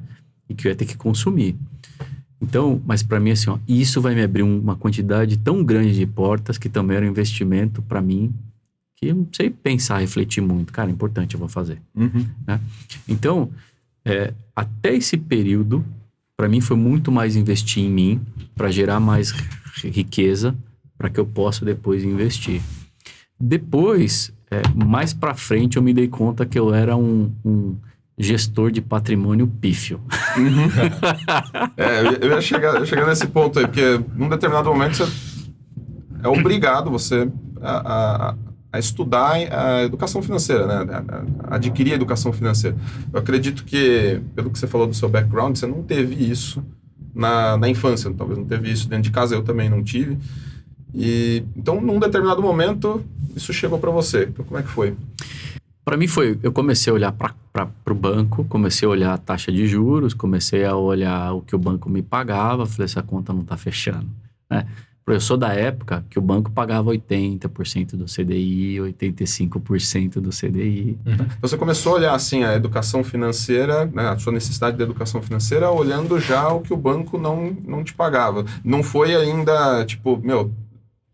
e que eu ia ter que consumir. Então, mas para mim, assim, isso vai me abrir uma quantidade tão grande de portas que também era um investimento para mim, que eu não sei pensar, refletir muito. Cara, é importante, eu vou fazer. Né? Então, até esse período, para mim foi muito mais investir em mim, para gerar mais riqueza, para que eu possa depois investir. Depois, mais para frente, eu me dei conta que eu era um gestor de patrimônio pífio. Eu ia chegar nesse ponto aí, porque num determinado momento você é obrigado a estudar a educação financeira, né? A adquirir a educação financeira. Eu acredito que, pelo que você falou do seu background, você não teve isso na infância, talvez não teve isso dentro de casa, eu também não tive. Então, num determinado momento, isso chegou para você. Então, como é que foi? Para mim foi, eu comecei a olhar para o banco, comecei a olhar a taxa de juros, comecei a olhar o que o banco me pagava, falei, essa conta não está fechando, né? Eu sou da época que o banco pagava 80% do CDI, 85% do CDI. Então você começou a olhar assim a educação financeira, né, a sua necessidade de educação financeira, olhando já o que o banco não te pagava. Não foi ainda, tipo,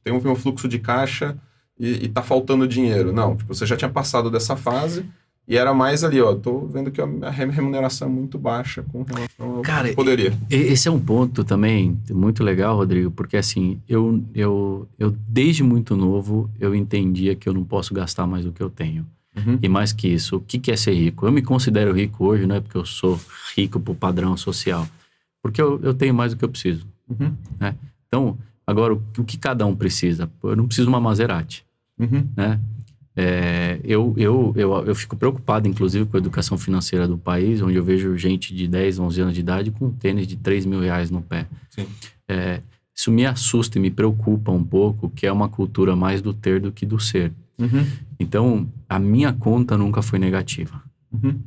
tem um fluxo de caixa e tá faltando dinheiro. Não, tipo, você já tinha passado dessa fase e era mais ali, tô vendo que a remuneração é muito baixa com relação ao que poderia. Esse é um ponto também muito legal, Rodrigo, porque assim, eu desde muito novo, eu entendia que eu não posso gastar mais do que eu tenho. E mais que isso, o que é ser rico? Eu me considero rico hoje, não é porque eu sou rico pro padrão social, porque eu tenho mais do que eu preciso. Né? Então, agora, o que cada um precisa? Eu não preciso de uma Maserati, né? Eu fico preocupado, inclusive, com a educação financeira do país, onde eu vejo gente de 10, 11 anos de idade com um tênis de 3 mil reais no pé. Sim. Isso me assusta e me preocupa um pouco, que é uma cultura mais do ter do que do ser. Então, a minha conta nunca foi negativa.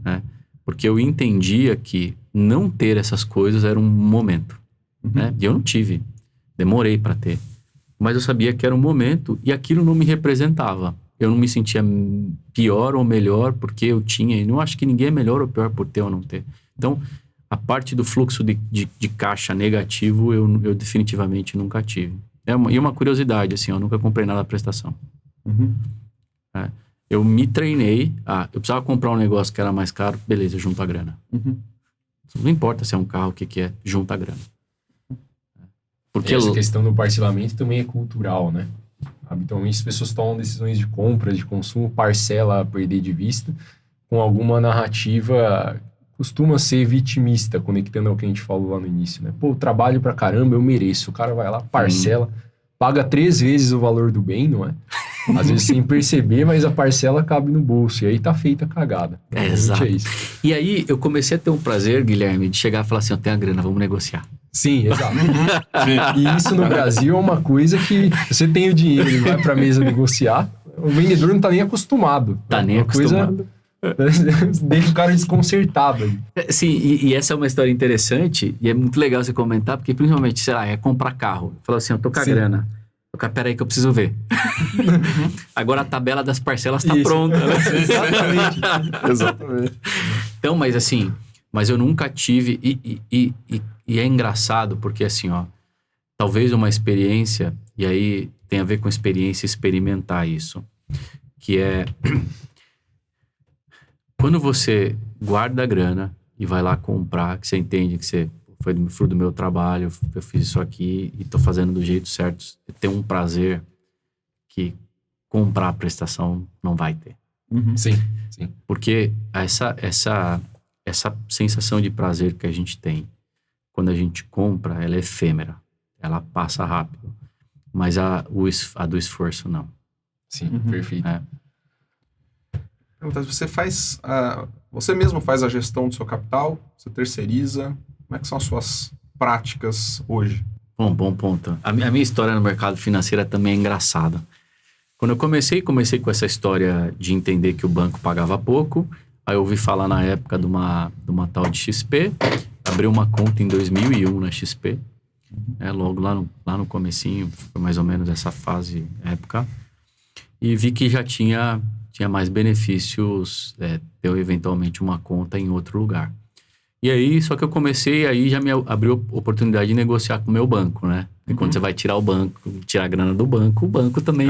Né? Porque eu entendia que não ter essas coisas era um momento. Né? E eu não tive. Demorei para ter. Mas eu sabia que era um momento e aquilo não me representava. Eu não me sentia pior ou melhor porque eu tinha. E não acho que ninguém é melhor ou pior por ter ou não ter. Então, a parte do fluxo de caixa negativo, eu definitivamente nunca tive. E uma curiosidade, assim, eu nunca comprei nada à prestação. Eu me treinei. Eu precisava comprar um negócio que era mais caro. Beleza, junto a grana. Não importa se é um carro, o que é, junta a grana. Porque essa questão do parcelamento também é cultural, né? Habitualmente as pessoas tomam decisões de compra, de consumo, parcela a perder de vista, com alguma narrativa, costuma ser vitimista, conectando ao que a gente falou lá no início, né? Pô, eu trabalho pra caramba, eu mereço. O cara vai lá, parcela, paga 3 vezes o valor do bem, não é? Às vezes sem perceber, mas a parcela cabe no bolso, e aí tá feita a cagada. Exato. É isso. E aí eu comecei a ter um prazer, Guilherme, de chegar e falar assim, eu tenho a grana, vamos negociar. Sim, exato. E isso no Brasil é uma coisa que você tem o dinheiro e vai pra mesa negociar, o vendedor não tá nem acostumado. Tá nem acostumado. Deixa o cara desconcertado. Sim, e essa é uma história interessante e é muito legal você comentar, porque principalmente, sei lá, é comprar carro. Fala assim, eu tô com a grana. Peraí que eu preciso ver. Agora a tabela das parcelas tá pronta. Né? Exatamente. Então, mas assim, mas eu nunca tive... E é engraçado, porque assim, ó, talvez uma experiência, e aí tem a ver com experiência experimentar isso, que é... Quando você guarda a grana e vai lá comprar, que você entende que você foi fruto do meu trabalho, eu fiz isso aqui e tô fazendo do jeito certo, tem um prazer que comprar a prestação não vai ter. Sim. Porque essa sensação de prazer que a gente tem quando a gente compra, ela é efêmera. Ela passa rápido. Mas a do esforço, não. Sim, perfeito. É. Você mesmo faz a gestão do seu capital? Você terceiriza? Como é que são as suas práticas hoje? Bom ponto. A minha história no mercado financeiro também é engraçada. Quando eu comecei com essa história de entender que o banco pagava pouco. Aí eu ouvi falar na época de uma tal de XP. Abri uma conta em 2001 na XP. Logo lá no comecinho, foi mais ou menos essa época. E vi que já tinha mais benefícios ter eventualmente uma conta em outro lugar. E aí, só que eu comecei, aí já me abriu a oportunidade de negociar com o meu banco, né? E quando você vai tirar a grana do banco, o banco também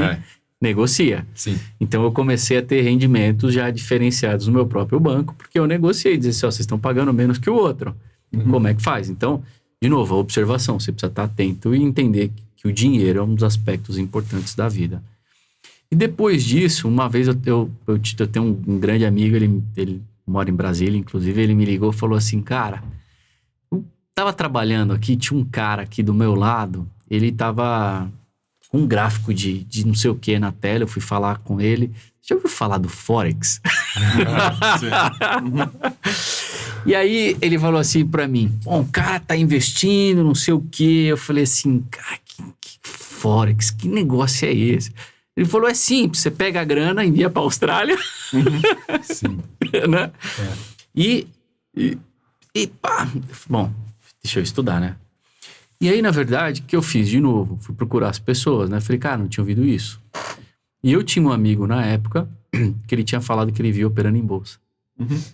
negocia. Sim. Então eu comecei a ter rendimentos já diferenciados no meu próprio banco, porque eu negociei, dizia assim, vocês estão pagando menos que o outro. Como é que faz? Então, de novo, a observação, você precisa estar atento e entender que o dinheiro é um dos aspectos importantes da vida. E depois disso, uma vez eu tenho um grande amigo, ele mora em Brasília, inclusive, ele me ligou e falou assim, cara, eu tava trabalhando aqui, tinha um cara aqui do meu lado, ele tava com um gráfico de não sei o que na tela, eu fui falar com ele, já ouviu falar do Forex? E aí ele falou assim pra mim, bom, o cara tá investindo, não sei o que, eu falei assim, cara, que Forex, que negócio é esse? Ele falou, é simples, você pega a grana, envia pra Austrália. Sim. Né? E pá, bom, deixa eu estudar, né? E aí, na verdade, o que eu fiz de novo? Fui procurar as pessoas, né? Falei, cara, não tinha ouvido isso. E eu tinha um amigo na época que ele tinha falado que ele via operando em bolsa.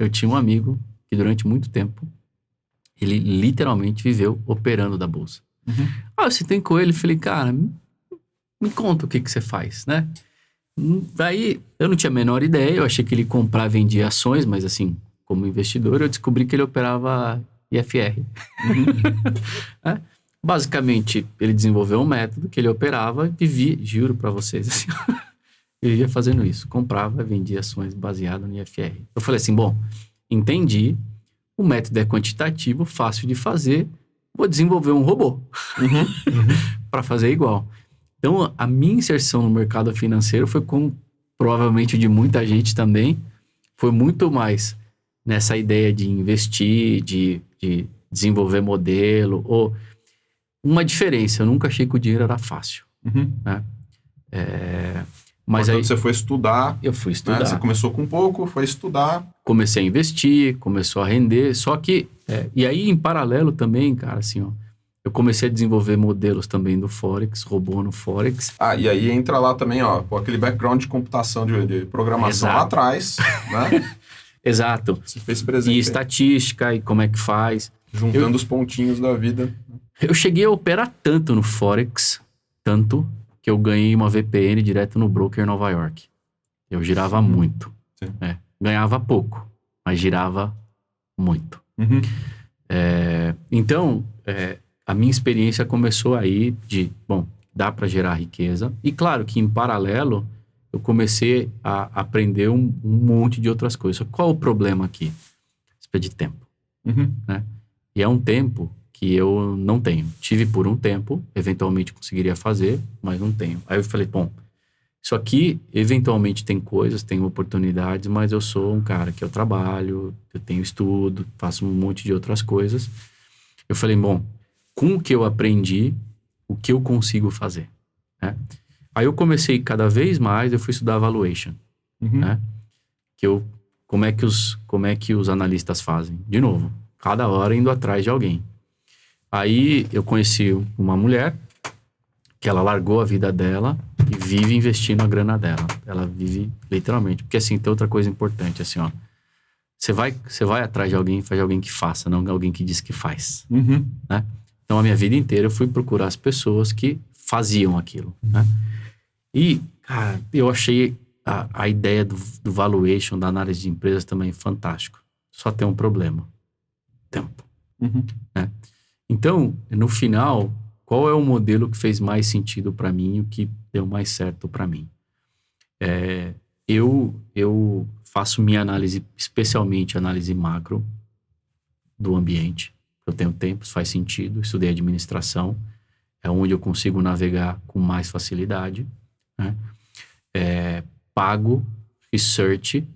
Eu tinha um amigo que durante muito tempo, ele literalmente viveu operando da bolsa. Eu sentei com ele e falei, cara, me conta o que você faz, né? Daí, eu não tinha a menor ideia, eu achei que ele comprava e vendia ações, mas assim, como investidor, eu descobri que ele operava IFR. Basicamente, ele desenvolveu um método que ele operava e vivia, juro pra vocês, assim, ele vivia fazendo isso, comprava e vendia ações baseadas no IFR. Eu falei assim, bom, entendi, o método é quantitativo, fácil de fazer, vou desenvolver um robô para fazer igual. Então, a minha inserção no mercado financeiro foi, como provavelmente de muita gente também, foi muito mais nessa ideia de investir, de desenvolver modelo, ou uma diferença. Eu nunca achei que o dinheiro era fácil. Né? Mas portanto, aí você foi estudar. Eu fui estudar. Né? Você começou com pouco, foi estudar. Comecei a investir, começou a render, só que... e aí, em paralelo também, cara, assim, ó, eu comecei a desenvolver modelos também do Forex, robô no Forex. E aí entra lá também, ó, aquele background de computação, de programação lá atrás, né? Exato. Você fez presente. E estatística, e como é que faz. Juntando os pontinhos da vida. Eu cheguei a operar tanto no Forex, tanto, que eu ganhei uma VPN direto no broker em Nova York. Eu girava muito. Ganhava pouco, mas girava muito. Então, a minha experiência começou aí bom, dá para gerar riqueza. E claro que em paralelo, eu comecei a aprender um monte de outras coisas. Só qual é o problema aqui? Você precisa de tempo. Né? E é um tempo que eu não tenho. Tive por um tempo, eventualmente conseguiria fazer, mas não tenho. Aí eu falei, bom, isso aqui eventualmente tem coisas, tem oportunidades, mas eu sou um cara que eu trabalho, eu tenho estudo, faço um monte de outras coisas. Eu falei, bom, com o que eu aprendi, o que eu consigo fazer, né? Aí eu comecei cada vez mais, eu fui estudar valuation, né? Como é que os analistas fazem? De novo, cada hora indo atrás de alguém. Aí eu conheci uma mulher que ela largou a vida dela e vive investindo a grana dela. Ela vive literalmente. Porque assim, tem outra coisa importante, assim, ó. Você vai atrás de alguém, faz de alguém que faça, não alguém que diz que faz. Uhum. Né? Então, a minha vida inteira eu fui procurar as pessoas que faziam aquilo. Né? E, cara, eu achei a ideia do valuation, da análise de empresas também fantástico. Só tem um problema. Tempo. Uhum. Né? Então, no final, qual é o modelo que fez mais sentido para mim e o que deu mais certo para mim? Eu faço minha análise, especialmente análise macro do ambiente. Eu tenho tempo, faz sentido. Estudei administração, é onde eu consigo navegar com mais facilidade. Né? Pago research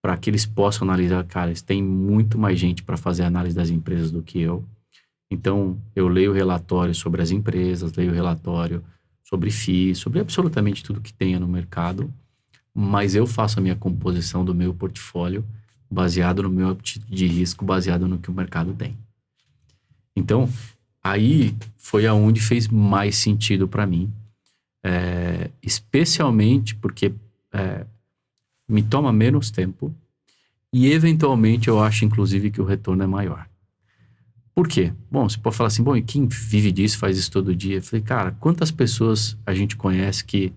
para que eles possam analisar. Cara, eles têm muito mais gente para fazer análise das empresas do que eu. Então, eu leio relatórios sobre as empresas, leio relatório sobre FIIs, sobre absolutamente tudo que tenha no mercado, mas eu faço a minha composição do meu portfólio baseado no meu apetite de risco, baseado no que o mercado tem. Então, aí foi aonde fez mais sentido para mim, especialmente porque me toma menos tempo e, eventualmente, eu acho, inclusive, que o retorno é maior. Por quê? Bom, você pode falar assim, bom, e quem vive disso, faz isso todo dia? Eu falei, cara, quantas pessoas a gente conhece que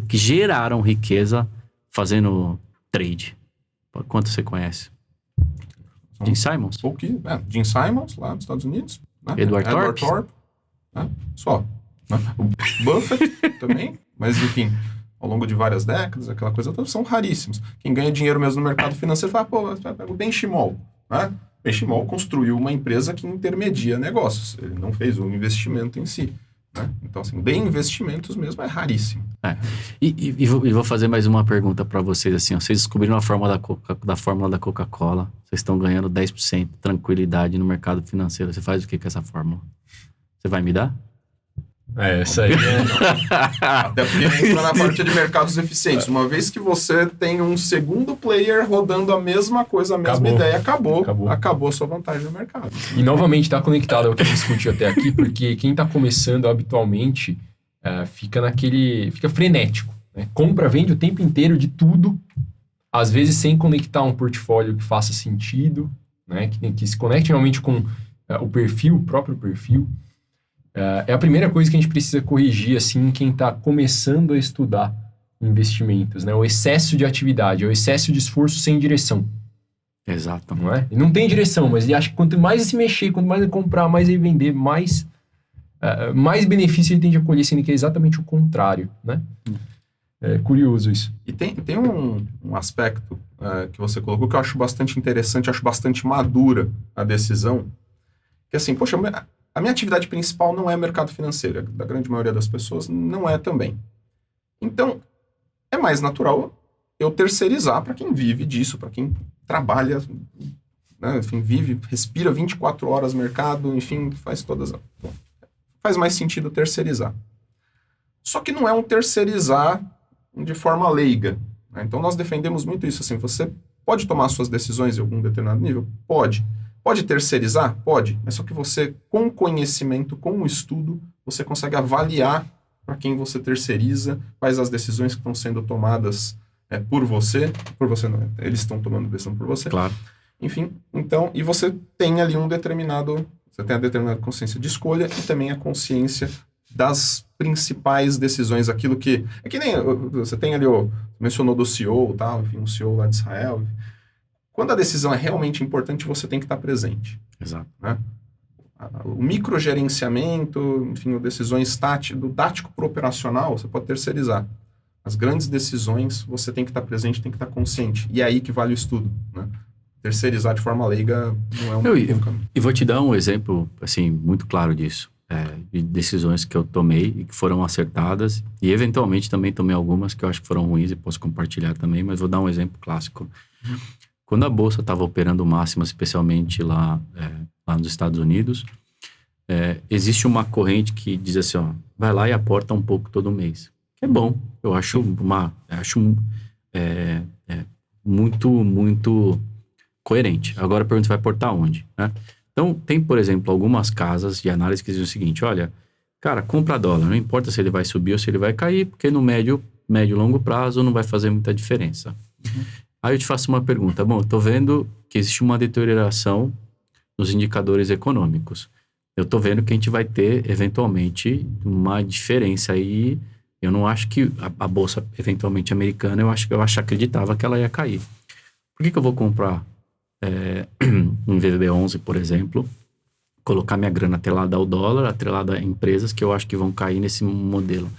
que geraram riqueza fazendo trade? Quantos você conhece? Jim Simons? Pouquinho. Jim Simons, lá nos Estados Unidos. Né? Edward Thorpe. Né? Só. Né? O Buffett também. Mas, enfim, ao longo de várias décadas, aquela coisa toda, são raríssimos. Quem ganha dinheiro mesmo no mercado financeiro fala, pô, o Benchimol, né? Benchimol construiu uma empresa que intermedia negócios. Ele não fez o investimento em si. Né? Então, assim, de investimentos mesmo é raríssimo. E vou fazer mais uma pergunta para vocês. Assim, ó, vocês descobriram a fórmula da fórmula da Coca-Cola. Vocês estão ganhando 10% de tranquilidade no mercado financeiro. Você faz o que com essa fórmula? Você vai me dar? Isso aí. Até porque entra na parte de mercados eficientes. Uma vez que você tem um segundo player rodando a mesma coisa, a mesma ideia, acabou a sua vantagem no mercado. E novamente está conectado ao que a gente discutiu até aqui, porque quem está começando habitualmente fica frenético. Né? Compra, vende o tempo inteiro de tudo, às vezes sem conectar um portfólio que faça sentido, né? que se conecte realmente com o próprio perfil. É a primeira coisa que a gente precisa corrigir, assim, quem está começando a estudar investimentos, né? O excesso de atividade, o excesso de esforço sem direção. Exato. Não é? Ele não tem direção, mas ele acha que quanto mais ele se mexer, quanto mais ele comprar, mais ele vender, mais benefício ele tem de colher, sendo que é exatamente o contrário, né? É curioso isso. E tem um aspecto que você colocou que eu acho bastante interessante, acho bastante madura a decisão, que assim, poxa, a minha atividade principal não é mercado financeiro, da grande maioria das pessoas não é também. Então, é mais natural eu terceirizar para quem vive disso, para quem trabalha, né, enfim, respira 24 horas mercado, enfim, faz mais sentido terceirizar. Só que não é um terceirizar de forma leiga. Né? Então, nós defendemos muito isso. Assim, você pode tomar suas decisões em algum determinado nível? Pode. Pode terceirizar? Pode. Mas só que você, com conhecimento, com o estudo, você consegue avaliar para quem você terceiriza, quais as decisões que estão sendo tomadas por você não, eles estão tomando decisão por você. Claro. Enfim, então, e você tem ali você tem a determinada consciência de escolha e também a consciência das principais decisões, aquilo que... É que nem você tem ali, mencionou do CEO, tal, enfim, um CEO lá de Israel. Quando a decisão é realmente importante, você tem que estar presente. Exato. Né? O microgerenciamento, enfim, decisões do tático para o operacional, você pode terceirizar. As grandes decisões, você tem que estar presente, tem que estar consciente. E é aí que vale o estudo. Né? Terceirizar de forma leiga não é um caminho. E vou te dar um exemplo, assim, muito claro disso. De decisões que eu tomei e que foram acertadas. E, eventualmente, também tomei algumas que eu acho que foram ruins e posso compartilhar também. Mas vou dar um exemplo clássico. Quando a Bolsa estava operando máximas, especialmente lá nos Estados Unidos, existe uma corrente que diz assim, vai lá e aporta um pouco todo mês. Que é bom. Eu acho muito, muito coerente. Agora a pergunta, vai aportar onde? Né? Então, tem, por exemplo, algumas casas de análise que dizem o seguinte, olha, cara, compra dólar, não importa se ele vai subir ou se ele vai cair, porque no médio e longo prazo não vai fazer muita diferença. Aí eu te faço uma pergunta. Bom, eu tô vendo que existe uma deterioração nos indicadores econômicos. Eu tô vendo que a gente vai ter, eventualmente, uma diferença aí. Eu não acho que a bolsa, eventualmente, americana, eu acreditava que ela ia cair. Por que eu vou comprar um VVB11, por exemplo, colocar minha grana atrelada ao dólar, atrelada a empresas que eu acho que vão cair nesse modelo?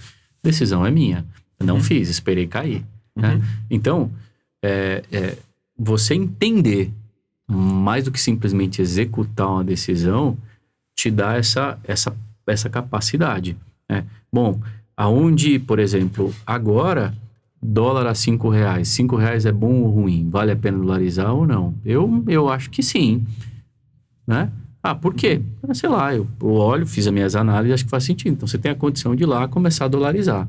Decisão é minha. Eu não fiz, esperei cair. Né? Então, você entender mais do que simplesmente executar uma decisão te dá essa capacidade. Né? Bom, aonde, por exemplo, agora, dólar a R$5. R$5 é bom ou ruim? Vale a pena dolarizar ou não? Eu acho que sim. Né? Por quê? Sei lá, eu olho, fiz as minhas análises, acho que faz sentido. Então, você tem a condição de ir lá começar a dolarizar.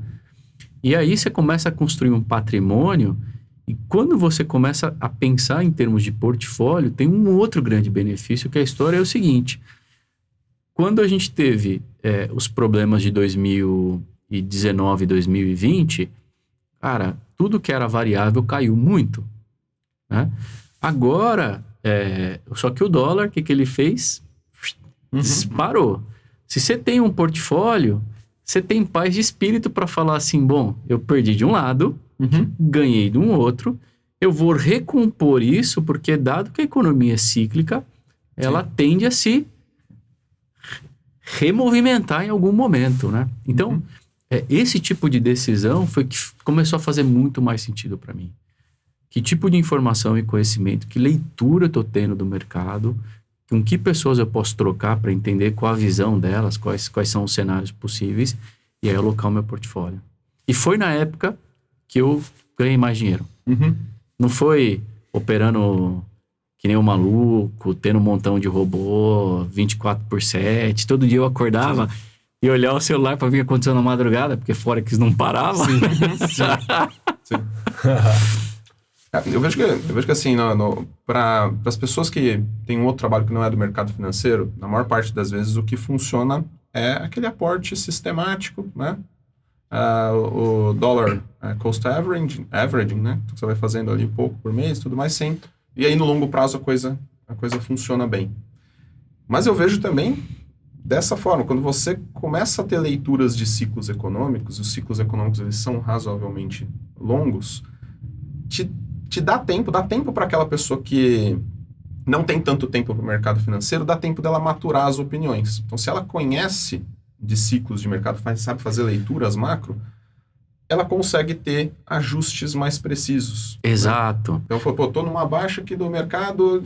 E aí, você começa a construir um patrimônio e quando você começa a pensar em termos de portfólio, tem um outro grande benefício, que a história é o seguinte. Quando a gente teve os problemas de 2019 e 2020, cara, tudo que era variável caiu muito. Né? Agora, só que o dólar, o que ele fez? Disparou. Se você tem um portfólio, você tem paz de espírito para falar assim, bom, eu perdi de um lado, ganhei de um outro, eu vou recompor isso, porque dado que a economia é cíclica, ela tende a se removimentar em algum momento, né? Então, esse tipo de decisão foi que começou a fazer muito mais sentido para mim. Que tipo de informação e conhecimento, que leitura eu estou tendo do mercado, com que pessoas eu posso trocar para entender qual a visão delas, quais são os cenários possíveis, e aí alocar o meu portfólio. E foi na época que eu ganhei mais dinheiro. Não foi operando que nem um maluco, tendo um montão de robô, 24/7. Todo dia eu acordava e olhava o celular para ver o que aconteceu na madrugada, porque Forex não parava. Sim. Eu vejo que assim, para as pessoas que têm um outro trabalho que não é do mercado financeiro, na maior parte das vezes o que funciona é aquele aporte sistemático, né? O dollar cost averaging, né? Que você vai fazendo ali um pouco por mês, tudo mais, sim. E aí no longo prazo a coisa funciona bem. Mas eu vejo também dessa forma, quando você começa a ter leituras de ciclos econômicos, os ciclos econômicos eles são razoavelmente longos, te dá tempo para aquela pessoa que não tem tanto tempo para o mercado financeiro, dá tempo dela maturar as opiniões. Então, se ela conhece de ciclos de mercado, sabe fazer leituras macro, ela consegue ter ajustes mais precisos. Exato. Né? Então, estou numa baixa aqui do mercado,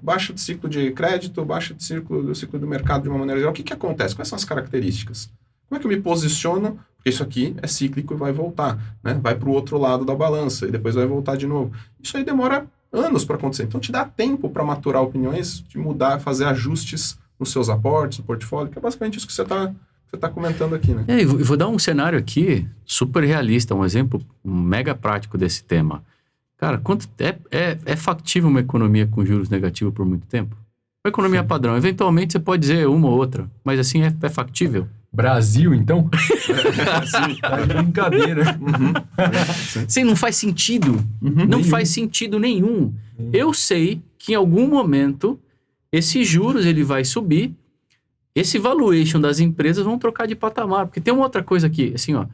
baixa de ciclo de crédito, baixa de ciclo do mercado de uma maneira geral. O que acontece? Quais são as características? Como é que eu me posiciono? Porque isso aqui é cíclico e vai voltar, né? Vai para o outro lado da balança e depois vai voltar de novo. Isso aí demora anos para acontecer. Então, te dá tempo para maturar opiniões, de mudar, fazer ajustes nos seus aportes, no portfólio, que é basicamente isso que você está comentando aqui, né? Eu vou dar um cenário aqui super realista, um exemplo mega prático desse tema. Cara, quanto é factível uma economia com juros negativos por muito tempo? Uma economia padrão. Eventualmente você pode dizer uma ou outra, mas assim é factível. Brasil, então? Sim, é brincadeira. Sim, não faz sentido. Não faz sentido nenhum. Eu sei que em algum momento esses juros ele vai subir, esse valuation das empresas vão trocar de patamar. Porque tem uma outra coisa aqui, assim, ó.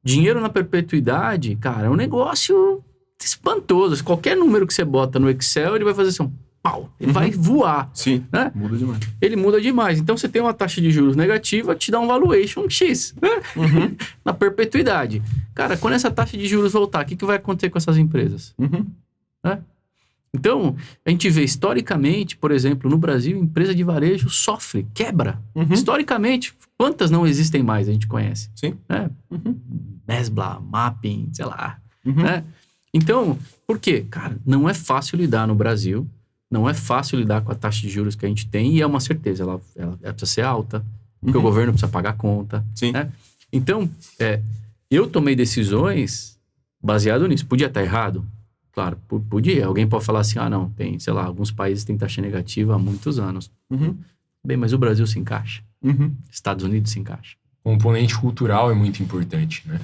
Dinheiro na perpetuidade, cara, é um negócio espantoso. Qualquer número que você bota no Excel, ele vai fazer assim, pau, ele vai voar. Sim, né? Muda demais. Ele muda demais. Então, você tem uma taxa de juros negativa, te dá um valuation X, né? Na perpetuidade. Cara, quando essa taxa de juros voltar, o que vai acontecer com essas empresas? Né? Então, a gente vê historicamente, por exemplo, no Brasil, empresa de varejo sofre, quebra. Historicamente, quantas não existem mais, a gente conhece? Sim. Né? Mesbla, Mapping, sei lá. Né? Então, por quê? Cara, não é fácil lidar no Brasil. Não é fácil lidar com a taxa de juros que a gente tem e é uma certeza, ela precisa ser alta, porque o governo precisa pagar a conta. Sim. Né? Então, eu tomei decisões baseado nisso. Podia estar errado? Claro, podia. Alguém pode falar assim, não, tem, sei lá, alguns países têm taxa negativa há muitos anos. Bem, mas o Brasil se encaixa. Estados Unidos se encaixa. O componente cultural é muito importante, né?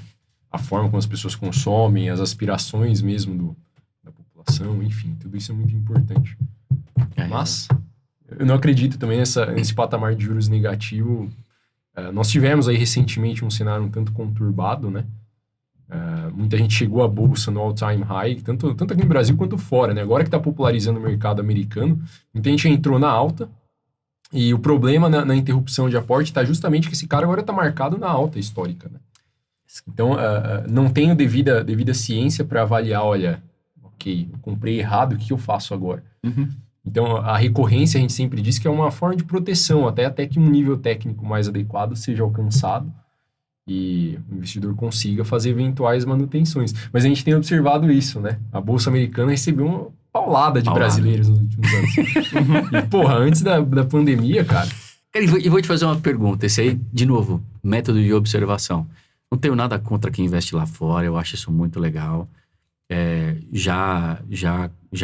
A forma como as pessoas consomem, as aspirações mesmo da inflação, enfim, tudo isso é muito importante. É. Mas eu não acredito também nesse patamar de juros negativo. Nós tivemos aí recentemente um cenário um tanto conturbado, né? Muita gente chegou à bolsa no all-time high, tanto aqui no Brasil quanto fora, né? Agora que está popularizando o mercado americano, muita gente entrou na alta, e o problema na interrupção de aporte está justamente que esse cara agora está marcado na alta histórica, né? Então, não tenho devida ciência para avaliar, olha, ok, eu comprei errado, o que eu faço agora? Então, a recorrência, a gente sempre diz que é uma forma de proteção, até que um nível técnico mais adequado seja alcançado e o investidor consiga fazer eventuais manutenções. Mas a gente tem observado isso, né? A Bolsa Americana recebeu uma paulada de brasileiros nos últimos anos. E, porra, antes da pandemia, cara... Cara, e vou te fazer uma pergunta. Esse aí, de novo, método de observação. Não tenho nada contra quem investe lá fora, eu acho isso muito legal. Já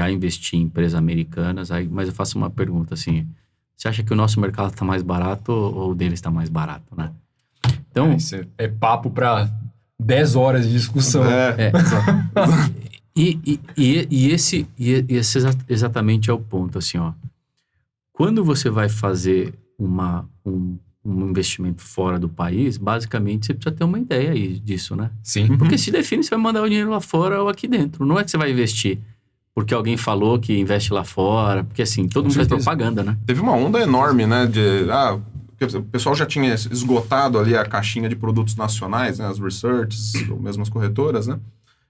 investi em empresas americanas, mas eu faço uma pergunta assim: você acha que o nosso mercado está mais barato ou o deles está mais barato, né? Então, isso é papo para 10 horas de discussão. Esse exatamente é o ponto, assim, ó. Quando você vai fazer um investimento fora do país, basicamente você precisa ter uma ideia aí disso, né? Sim. Porque se define se vai mandar o dinheiro lá fora ou aqui dentro. Não é que você vai investir porque alguém falou que investe lá fora, porque assim, todo mundo faz propaganda, né? Teve uma onda enorme, né, o pessoal já tinha esgotado ali a caixinha de produtos nacionais, né, as researches, ou mesmo as corretoras, né?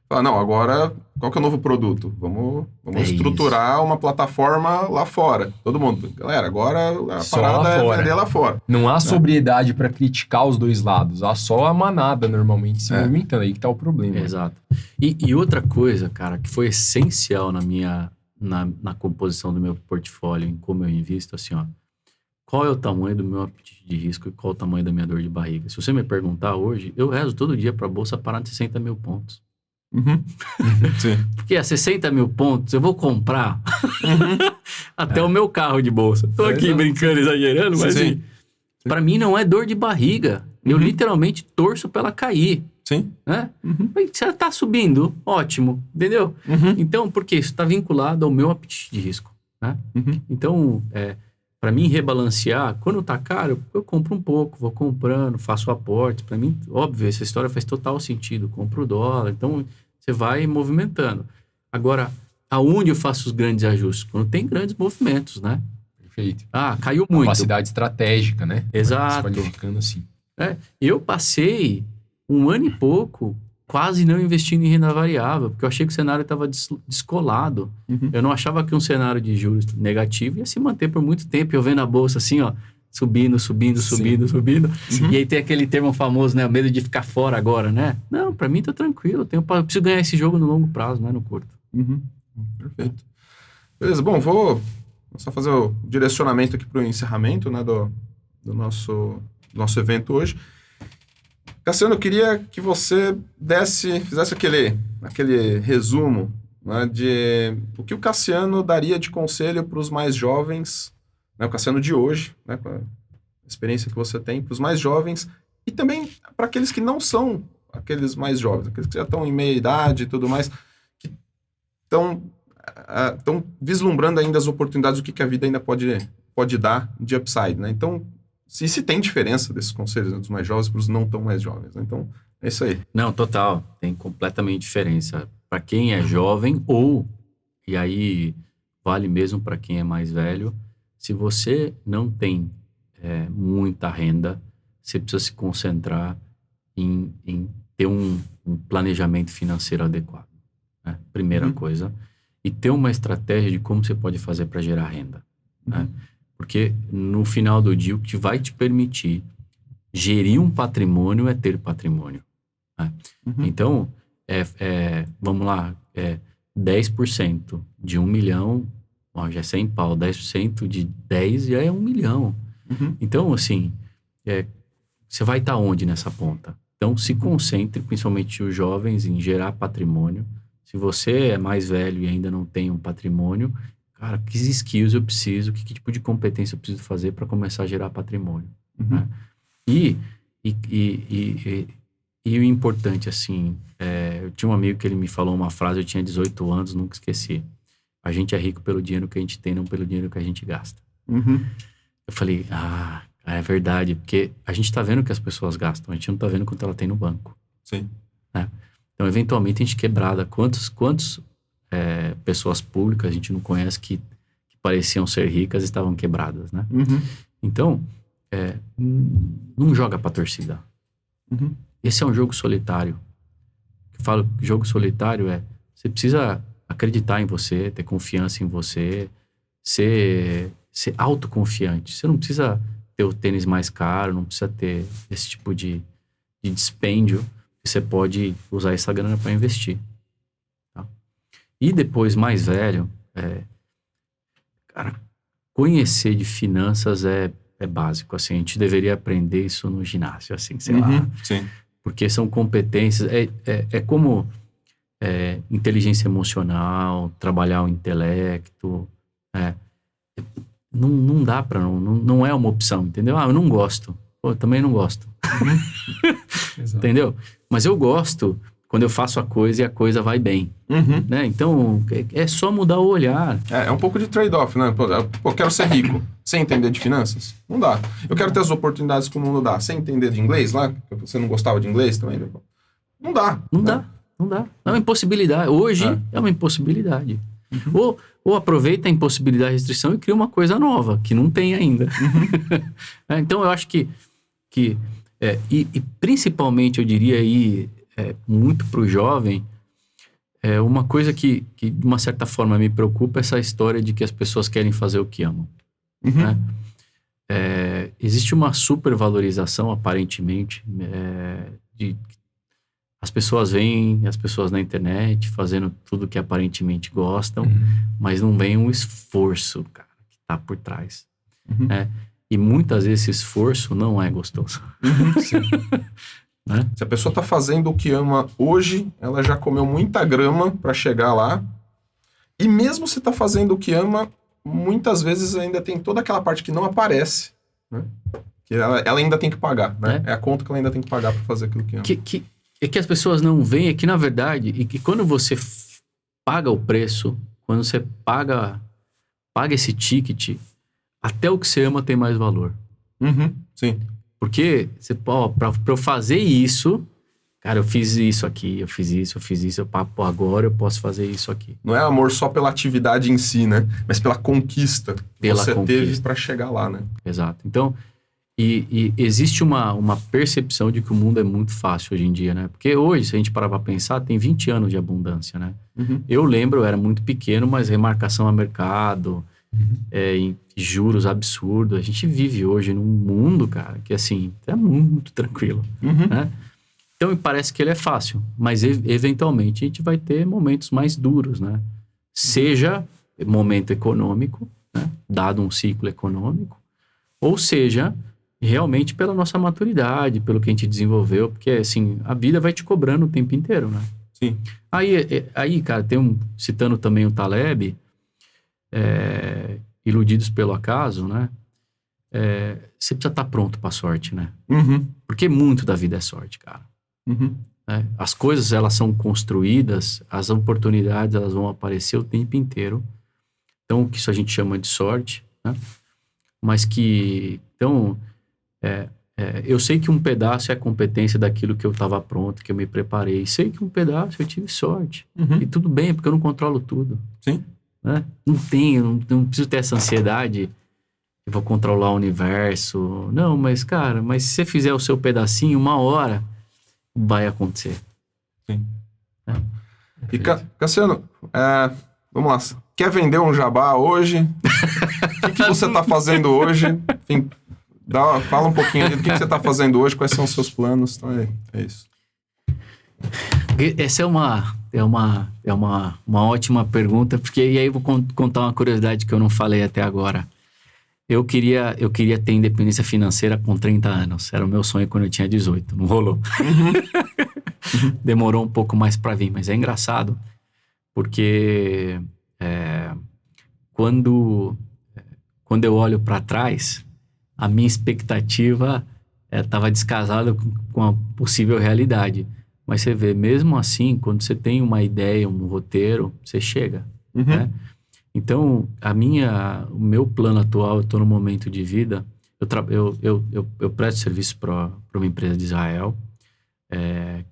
Fala, não, agora, qual que é o novo produto? Vamos estruturar uma plataforma lá fora. Todo mundo, galera, agora a Só parada lá é fora. vender lá fora. Não há sobriedade para criticar os dois lados. Há só a manada normalmente se movimentando. Aí que tá o problema. Exato. E outra coisa, cara, que foi essencial na composição do meu portfólio, em como eu invisto, assim, ó. Qual é o tamanho do meu apetite de risco e qual é o tamanho da minha dor de barriga? Se você me perguntar hoje, eu rezo todo dia para a bolsa parar de 60 mil pontos. Sim. Porque a 60 mil pontos eu vou comprar até o meu carro de bolsa. Tô aqui brincando, exagerando, mas assim, para mim não é dor de barriga. Eu literalmente torço para ela cair. Sim. Né? Se ela tá subindo, ótimo, entendeu? Então, porque isso está vinculado ao meu apetite de risco. Né? Então, para mim rebalancear, quando tá caro, eu compro um pouco, vou comprando, faço aporte. Para mim, óbvio, essa história faz total sentido. Compro o dólar, então você vai movimentando. Agora, aonde eu faço os grandes ajustes? Quando tem grandes movimentos, né? Perfeito. Caiu muito. Capacidade estratégica, né? Exato. Se qualificando assim. Eu passei um ano e pouco quase não investindo em renda variável, porque eu achei que o cenário estava descolado. Eu não achava que um cenário de juros negativo ia se manter por muito tempo. Eu vendo a bolsa assim, ó, subindo. E aí tem aquele termo famoso, né? O medo de ficar fora agora, né? Não, para mim tá tranquilo. Eu preciso ganhar esse jogo no longo prazo, não é no curto. Perfeito. Beleza, bom, vou só fazer o direcionamento aqui para o encerramento, né, do nosso evento hoje. Cassiano, eu queria que você fizesse aquele resumo, né, de o que o Cassiano daria de conselho para os mais jovens, né, o Cassiano de hoje, né, com a experiência que você tem, para os mais jovens e também para aqueles que não são aqueles mais jovens, aqueles que já estão em meia idade e tudo mais, que estão vislumbrando ainda as oportunidades, o que a vida ainda pode dar de upside, né? Então, se tem diferença desses conselhos, né, dos mais jovens para os não tão mais jovens, né? Então, é isso aí. Não, total. Tem completamente diferença. Para quem é jovem e aí vale mesmo para quem é mais velho, se você não tem muita renda, você precisa se concentrar em ter um planejamento financeiro adequado. Né? Primeira coisa. E ter uma estratégia de como você pode fazer para gerar renda. Né? Porque no final do dia, o que vai te permitir gerir um patrimônio é ter patrimônio. Né? Então, vamos lá, 10% de 1 milhão, já é 100 pau, 10% de 10 já é 1 milhão. Então, assim, você vai estar onde nessa ponta? Então, se concentre, principalmente os jovens, em gerar patrimônio. Se você é mais velho e ainda não tem um patrimônio, cara, que skills eu preciso, que tipo de competência eu preciso fazer para começar a gerar patrimônio. Né? E E o importante, assim, eu tinha um amigo que ele me falou uma frase, eu tinha 18 anos, nunca esqueci. A gente é rico pelo dinheiro que a gente tem, não pelo dinheiro que a gente gasta. Eu falei, é verdade, porque a gente tá vendo o que as pessoas gastam, a gente não tá vendo quanto ela tem no banco. Sim. Né? Então, eventualmente, a gente quebrada. Quantas pessoas públicas a gente não conhece que pareciam ser ricas e estavam quebradas, né? Então, não joga pra torcida. Esse é um jogo solitário. Eu falo que jogo solitário você precisa acreditar em você, ter confiança em você, ser autoconfiante. Você não precisa ter o tênis mais caro, não precisa ter esse tipo de dispêndio. Você pode usar essa grana para investir. Tá? E depois, mais velho, cara, conhecer de finanças é básico. Assim, a gente deveria aprender isso no ginásio, assim, sei lá. Sim. Porque são competências... É como inteligência emocional, trabalhar o intelecto. Não dá para... Não é uma opção, entendeu? Eu não gosto. Pô, eu também não gosto. Entendeu? Mas eu gosto quando eu faço a coisa e a coisa vai bem. Né? Então, é só mudar o olhar. É um pouco de trade-off, né? Pô, eu quero ser rico sem entender de finanças? Não dá. Eu quero ter as oportunidades que o mundo dá sem entender de inglês lá? Você não gostava de inglês também? Não dá. Não dá. É uma impossibilidade. Hoje é uma impossibilidade. Ou aproveita a impossibilidade e restrição e cria uma coisa nova, que não tem ainda. Então, eu acho que principalmente, eu diria aí, muito para o jovem, uma coisa que de uma certa forma me preocupa é essa história de que as pessoas querem fazer o que amam. Né? Existe uma supervalorização, aparentemente, as pessoas veem as pessoas na internet fazendo tudo que aparentemente gostam, mas não vem um esforço, cara, que tá por trás. Né? E muitas vezes esse esforço não é gostoso. Né? Se a pessoa está fazendo o que ama hoje, ela já comeu muita grama para chegar lá. E mesmo se está fazendo o que ama, muitas vezes ainda tem toda aquela parte que não aparece, né? Que ela ainda tem que pagar. Né? É a conta que ela ainda tem que pagar para fazer aquilo que ama. Que as pessoas não veem é que, na verdade, e que quando você paga o preço, quando você paga esse ticket, até o que você ama tem mais valor. Sim. Porque, pra eu fazer isso, cara, eu fiz isso aqui, eu fiz isso, agora eu posso fazer isso aqui. Não é amor só pela atividade em si, né? Mas pela conquista que você teve para chegar lá, né? Exato. Então, e existe uma percepção de que o mundo é muito fácil hoje em dia, né? Porque hoje, se a gente parar pra pensar, tem 20 anos de abundância, né? Eu lembro, eu era muito pequeno, mas remarcação a mercado... em juros absurdos. A gente vive hoje num mundo, cara, que assim, é muito tranquilo. Né? Então, me parece que ele é fácil, mas eventualmente a gente vai ter momentos mais duros, né? Seja momento econômico, né? Dado um ciclo econômico, ou seja, realmente pela nossa maturidade, pelo que a gente desenvolveu, porque assim, a vida vai te cobrando o tempo inteiro, né? Sim. Aí, cara, citando também o Taleb, iludidos pelo acaso, né? Você precisa estar pronto para a sorte, né? Porque muito da vida é sorte, cara. Né? As coisas, elas são construídas, as oportunidades, elas vão aparecer o tempo inteiro. Então, que isso a gente chama de sorte, né? Mas que... Então, eu sei que um pedaço é a competência daquilo que eu estava pronto, que eu me preparei. Sei que um pedaço eu tive sorte. E tudo bem, porque eu não controlo tudo. Sim. Né? Não preciso ter essa ansiedade que vou controlar o universo. Não, mas cara, se você fizer o seu pedacinho, uma hora vai acontecer. Sim. E Cassiano, vamos lá. Quer vender um jabá hoje? O que você está fazendo hoje? Enfim, fala um pouquinho do que você está fazendo hoje, quais são os seus planos. Então é isso. Essa é uma ótima pergunta, porque e aí eu vou contar uma curiosidade que eu não falei até agora. Eu queria ter independência financeira com 30 anos. Era o meu sonho quando eu tinha 18. Não rolou. Demorou um pouco mais para vir, mas é engraçado, porque quando eu olho para trás, a minha expectativa estava descasado com a possível realidade. Mas você vê, mesmo assim, quando você tem uma ideia, um roteiro, você chega, né? Então, o meu plano atual, eu estou no momento de vida, eu presto serviço para uma empresa de Israel,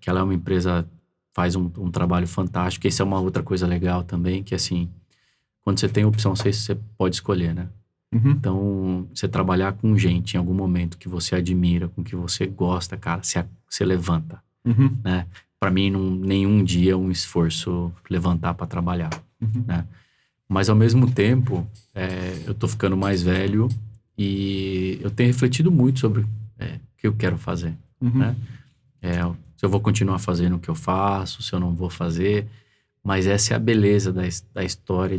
que ela é uma empresa, faz um trabalho fantástico. Essa é uma outra coisa legal também, que assim, quando você tem opção, você pode escolher, né? Então, você trabalhar com gente em algum momento que você admira, com que você gosta, cara, você levanta, né? Para mim, nenhum dia é um esforço levantar para trabalhar, né? Mas, ao mesmo tempo, eu tô ficando mais velho e eu tenho refletido muito sobre o que eu quero fazer, né? Se eu vou continuar fazendo o que eu faço, se eu não vou fazer. Mas essa é a beleza da história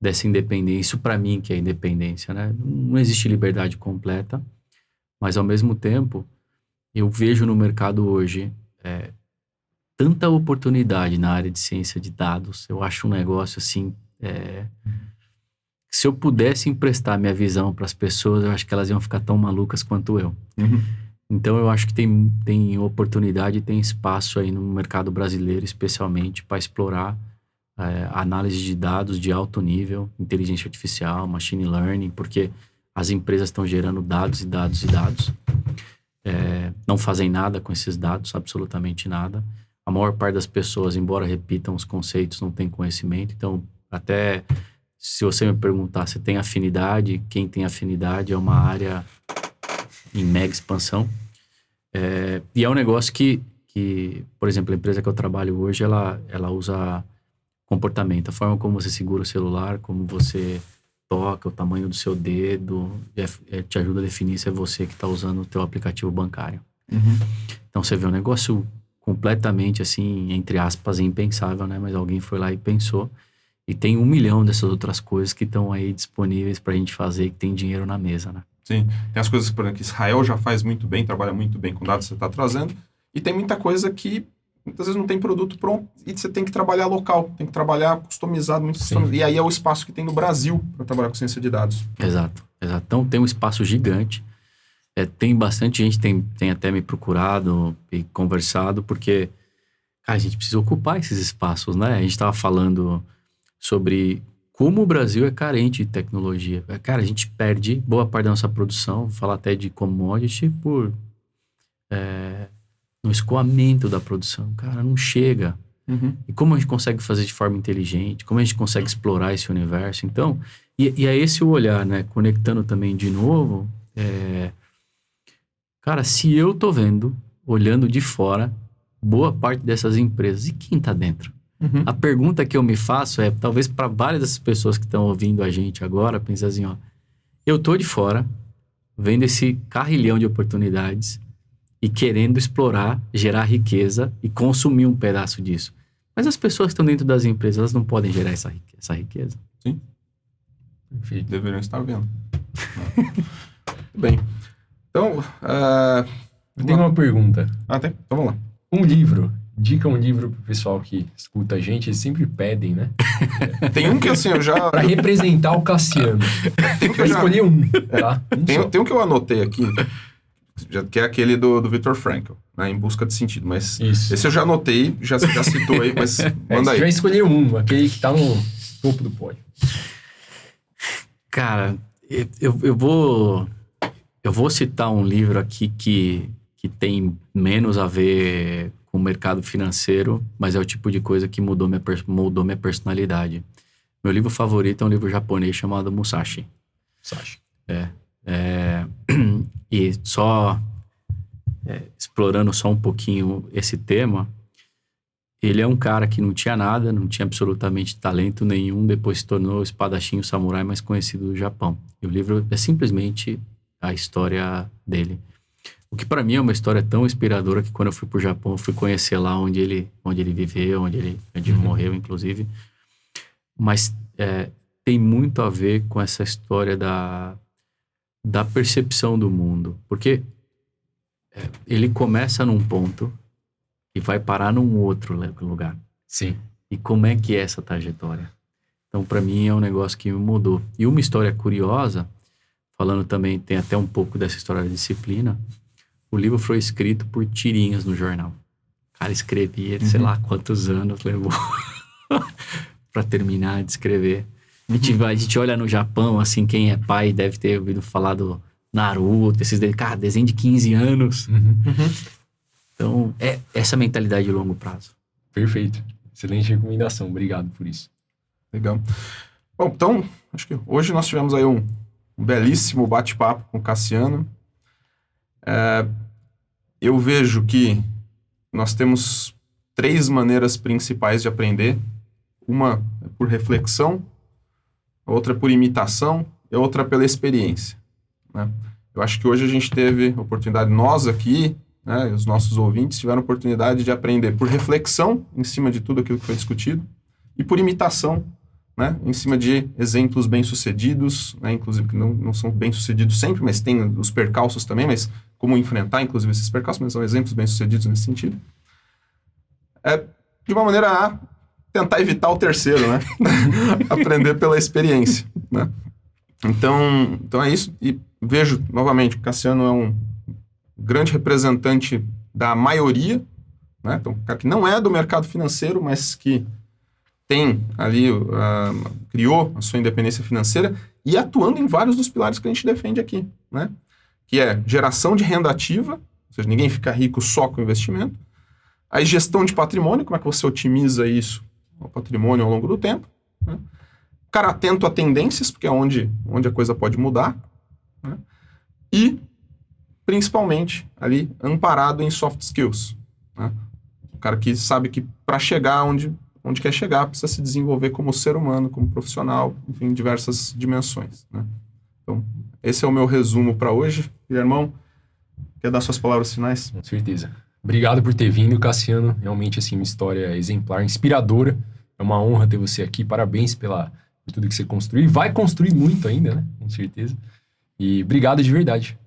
dessa independência. Isso para mim que é independência, né? Não existe liberdade completa, mas, ao mesmo tempo, eu vejo no mercado hoje tanta oportunidade na área de ciência de dados. Eu acho um negócio assim... se eu pudesse emprestar minha visão para as pessoas, eu acho que elas iam ficar tão malucas quanto eu. Então, eu acho que tem oportunidade, tem espaço aí no mercado brasileiro, especialmente para explorar análise de dados de alto nível, inteligência artificial, machine learning, porque as empresas estão gerando dados e dados e dados. Não fazem nada com esses dados, absolutamente nada. A maior parte das pessoas, embora repitam os conceitos, não tem conhecimento. Então, até se você me perguntar se tem afinidade, quem tem afinidade é uma área em mega expansão. E é um negócio que, por exemplo, a empresa que eu trabalho hoje, ela usa comportamento. A forma como você segura o celular, como você toca, o tamanho do seu dedo, te ajuda a definir se é você que está usando o teu aplicativo bancário. Então, você vê um negócio completamente, assim, entre aspas, impensável, né? Mas alguém foi lá e pensou. E tem 1 milhão dessas outras coisas que estão aí disponíveis para a gente fazer, que tem dinheiro na mesa, né? Sim, tem as coisas, por exemplo, que Israel já faz muito bem, trabalha muito bem com dados que você está trazendo, e tem muita coisa que muitas vezes não tem produto pronto e você tem que trabalhar local, tem que trabalhar customizado, muito customizado. E aí é o espaço que tem no Brasil para trabalhar com ciência de dados. Exato. Então tem um espaço gigante, tem bastante gente, tem até me procurado e conversado, porque, cara, a gente precisa ocupar esses espaços, né? A gente estava falando sobre como o Brasil é carente de tecnologia. Cara, a gente perde boa parte da nossa produção, vou falar até de commodity, por no escoamento da produção. Cara, não chega. E como a gente consegue fazer de forma inteligente, como a gente consegue explorar esse universo. Então, e é esse o olhar, né? Conectando também de novo, cara, se eu tô vendo, olhando de fora, boa parte dessas empresas, e quem tá dentro? A pergunta que eu me faço talvez para várias dessas pessoas que estão ouvindo a gente agora, pensar assim, ó, eu tô de fora, vendo esse carrilhão de oportunidades e querendo explorar, gerar riqueza e consumir um pedaço disso. Mas as pessoas que estão dentro das empresas, elas não podem gerar essa riqueza. Sim. Enfim, deveriam estar vendo. Bem, então... Eu tenho uma pergunta. Tem? Então vamos lá. Um livro. Dica um livro pro pessoal que escuta a gente, eles sempre pedem, né? Tem um que assim, eu já... Pra representar o Cassiano. Tem um que eu escolhi um, tá? Tem um que eu anotei aqui, que é aquele do Viktor Frankl, né? Em Busca de Sentido. Mas esse eu já anotei, já citou aí, mas manda aí. Já escolhi um, aquele que tá no topo do pódio. Cara, eu vou citar um livro aqui que tem menos a ver com o mercado financeiro, mas é o tipo de coisa que moldou minha personalidade. Meu livro favorito é um livro japonês chamado Musashi. E só explorando só um pouquinho esse tema, ele é um cara que não tinha nada, não tinha absolutamente talento nenhum, depois se tornou o espadachim, o samurai mais conhecido do Japão. E o livro é simplesmente a história dele. O que para mim é uma história tão inspiradora que quando eu fui pro Japão, eu fui conhecer lá onde ele viveu, onde ele morreu, inclusive. Mas tem muito a ver com essa história da percepção do mundo. Porque ele começa num ponto e vai parar num outro lugar. Sim. E como é que é essa trajetória? Então, para mim, é um negócio que me mudou. E uma história curiosa falando também, tem até um pouco dessa história da disciplina. O livro foi escrito por tirinhas no jornal. O cara escrevia, sei lá quantos anos levou para terminar de escrever. A gente olha no Japão, assim, quem é pai deve ter ouvido falar do Naruto, cara, desenho de 15 anos. Então, é essa mentalidade de longo prazo. Perfeito. Excelente recomendação. Obrigado por isso. Legal. Bom, então, acho que hoje nós tivemos aí um belíssimo bate-papo com o Cassiano. Eu vejo que nós temos 3 maneiras principais de aprender. Uma é por reflexão, a outra é por imitação e a outra é pela experiência, né? Eu acho que hoje a gente teve oportunidade, nós aqui, né, os nossos ouvintes tiveram oportunidade de aprender por reflexão em cima de tudo aquilo que foi discutido e por imitação, né, em cima de exemplos bem-sucedidos, né, inclusive que não são bem-sucedidos sempre, mas tem os percalços também, mas como enfrentar, inclusive, esses percalços, mas são exemplos bem-sucedidos nesse sentido. De uma maneira a tentar evitar o terceiro, né? Aprender pela experiência, né? Então é isso. E vejo, novamente, o Cassiano é um grande representante da maioria, né? Então, um cara que não é do mercado financeiro, mas que tem ali, criou a sua independência financeira e atuando em vários dos pilares que a gente defende aqui, né? Que é geração de renda ativa, ou seja, ninguém fica rico só com investimento. Aí gestão de patrimônio, como é que você otimiza isso, o patrimônio ao longo do tempo, né? Cara atento a tendências, porque é onde a coisa pode mudar, né? E, principalmente, ali, amparado em soft skills, né? O cara que sabe que para chegar onde quer chegar, precisa se desenvolver como ser humano, como profissional, enfim, em diversas dimensões, né? Então, esse é o meu resumo para hoje. Guilhermão, quer dar suas palavras finais? Com certeza. Obrigado por ter vindo, Cassiano. Realmente, assim, uma história exemplar, inspiradora. É uma honra ter você aqui. Parabéns por tudo que você construiu. E vai construir muito ainda, né? Com certeza. E obrigado de verdade.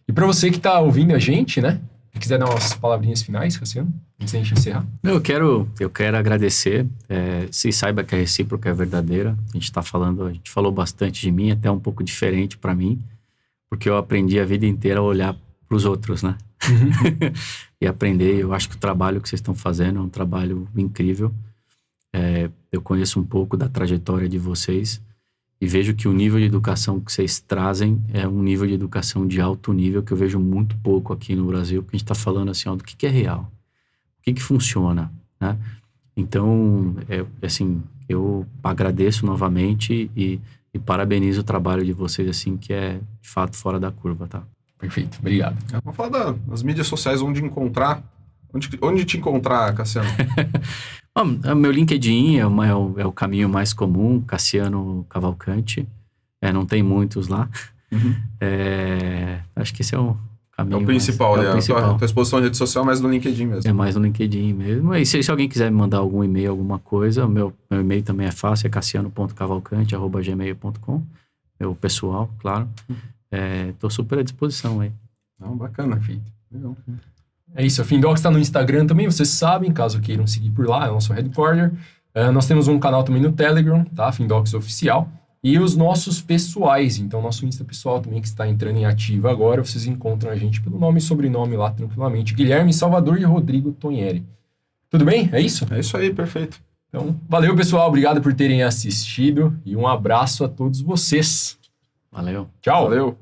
E para você que tá ouvindo a gente, né? Se quiser dar umas palavrinhas finais, Cassiano, antes da gente encerrar. Eu quero agradecer. Se saiba que a recíproca é verdadeira. A gente falou bastante de mim, até um pouco diferente para mim, porque eu aprendi a vida inteira a olhar para os outros, né? E aprender. Eu acho que o trabalho que vocês estão fazendo é um trabalho incrível. Eu conheço um pouco da trajetória de vocês e vejo que o nível de educação que vocês trazem é um nível de educação de alto nível que eu vejo muito pouco aqui no Brasil, porque a gente está falando assim, ó, do que é real, o que funciona, né? Então, assim, eu agradeço novamente e parabenizo o trabalho de vocês, assim, que é de fato fora da curva, tá? Perfeito, obrigado. Vamos falar das mídias sociais, onde te encontrar, Cassiano? Meu LinkedIn é o caminho mais comum, Cassiano Cavalcante. Não tem muitos lá. Acho que esse é o caminho. É o principal, né? É o principal. A tua exposição em rede social é mais no LinkedIn mesmo. É mais no LinkedIn mesmo. E se alguém quiser me mandar algum e-mail, alguma coisa, meu e-mail também é fácil, é cassiano.cavalcante@gmail.com. Meu pessoal, claro. Tô super à disposição aí. Não, bacana. Feito. Legal. É isso, a Findocs está no Instagram também, vocês sabem, caso queiram seguir por lá, é o nosso headquarter. Nós temos um canal também no Telegram, tá? Findocs Oficial. E os nossos pessoais, então nosso Insta pessoal também que está entrando em ativa agora, vocês encontram a gente pelo nome e sobrenome lá tranquilamente. Guilherme Salvador e Rodrigo Tonieri. Tudo bem? É isso? É isso aí, perfeito. Então, valeu pessoal, obrigado por terem assistido e um abraço a todos vocês. Valeu. Tchau. Valeu.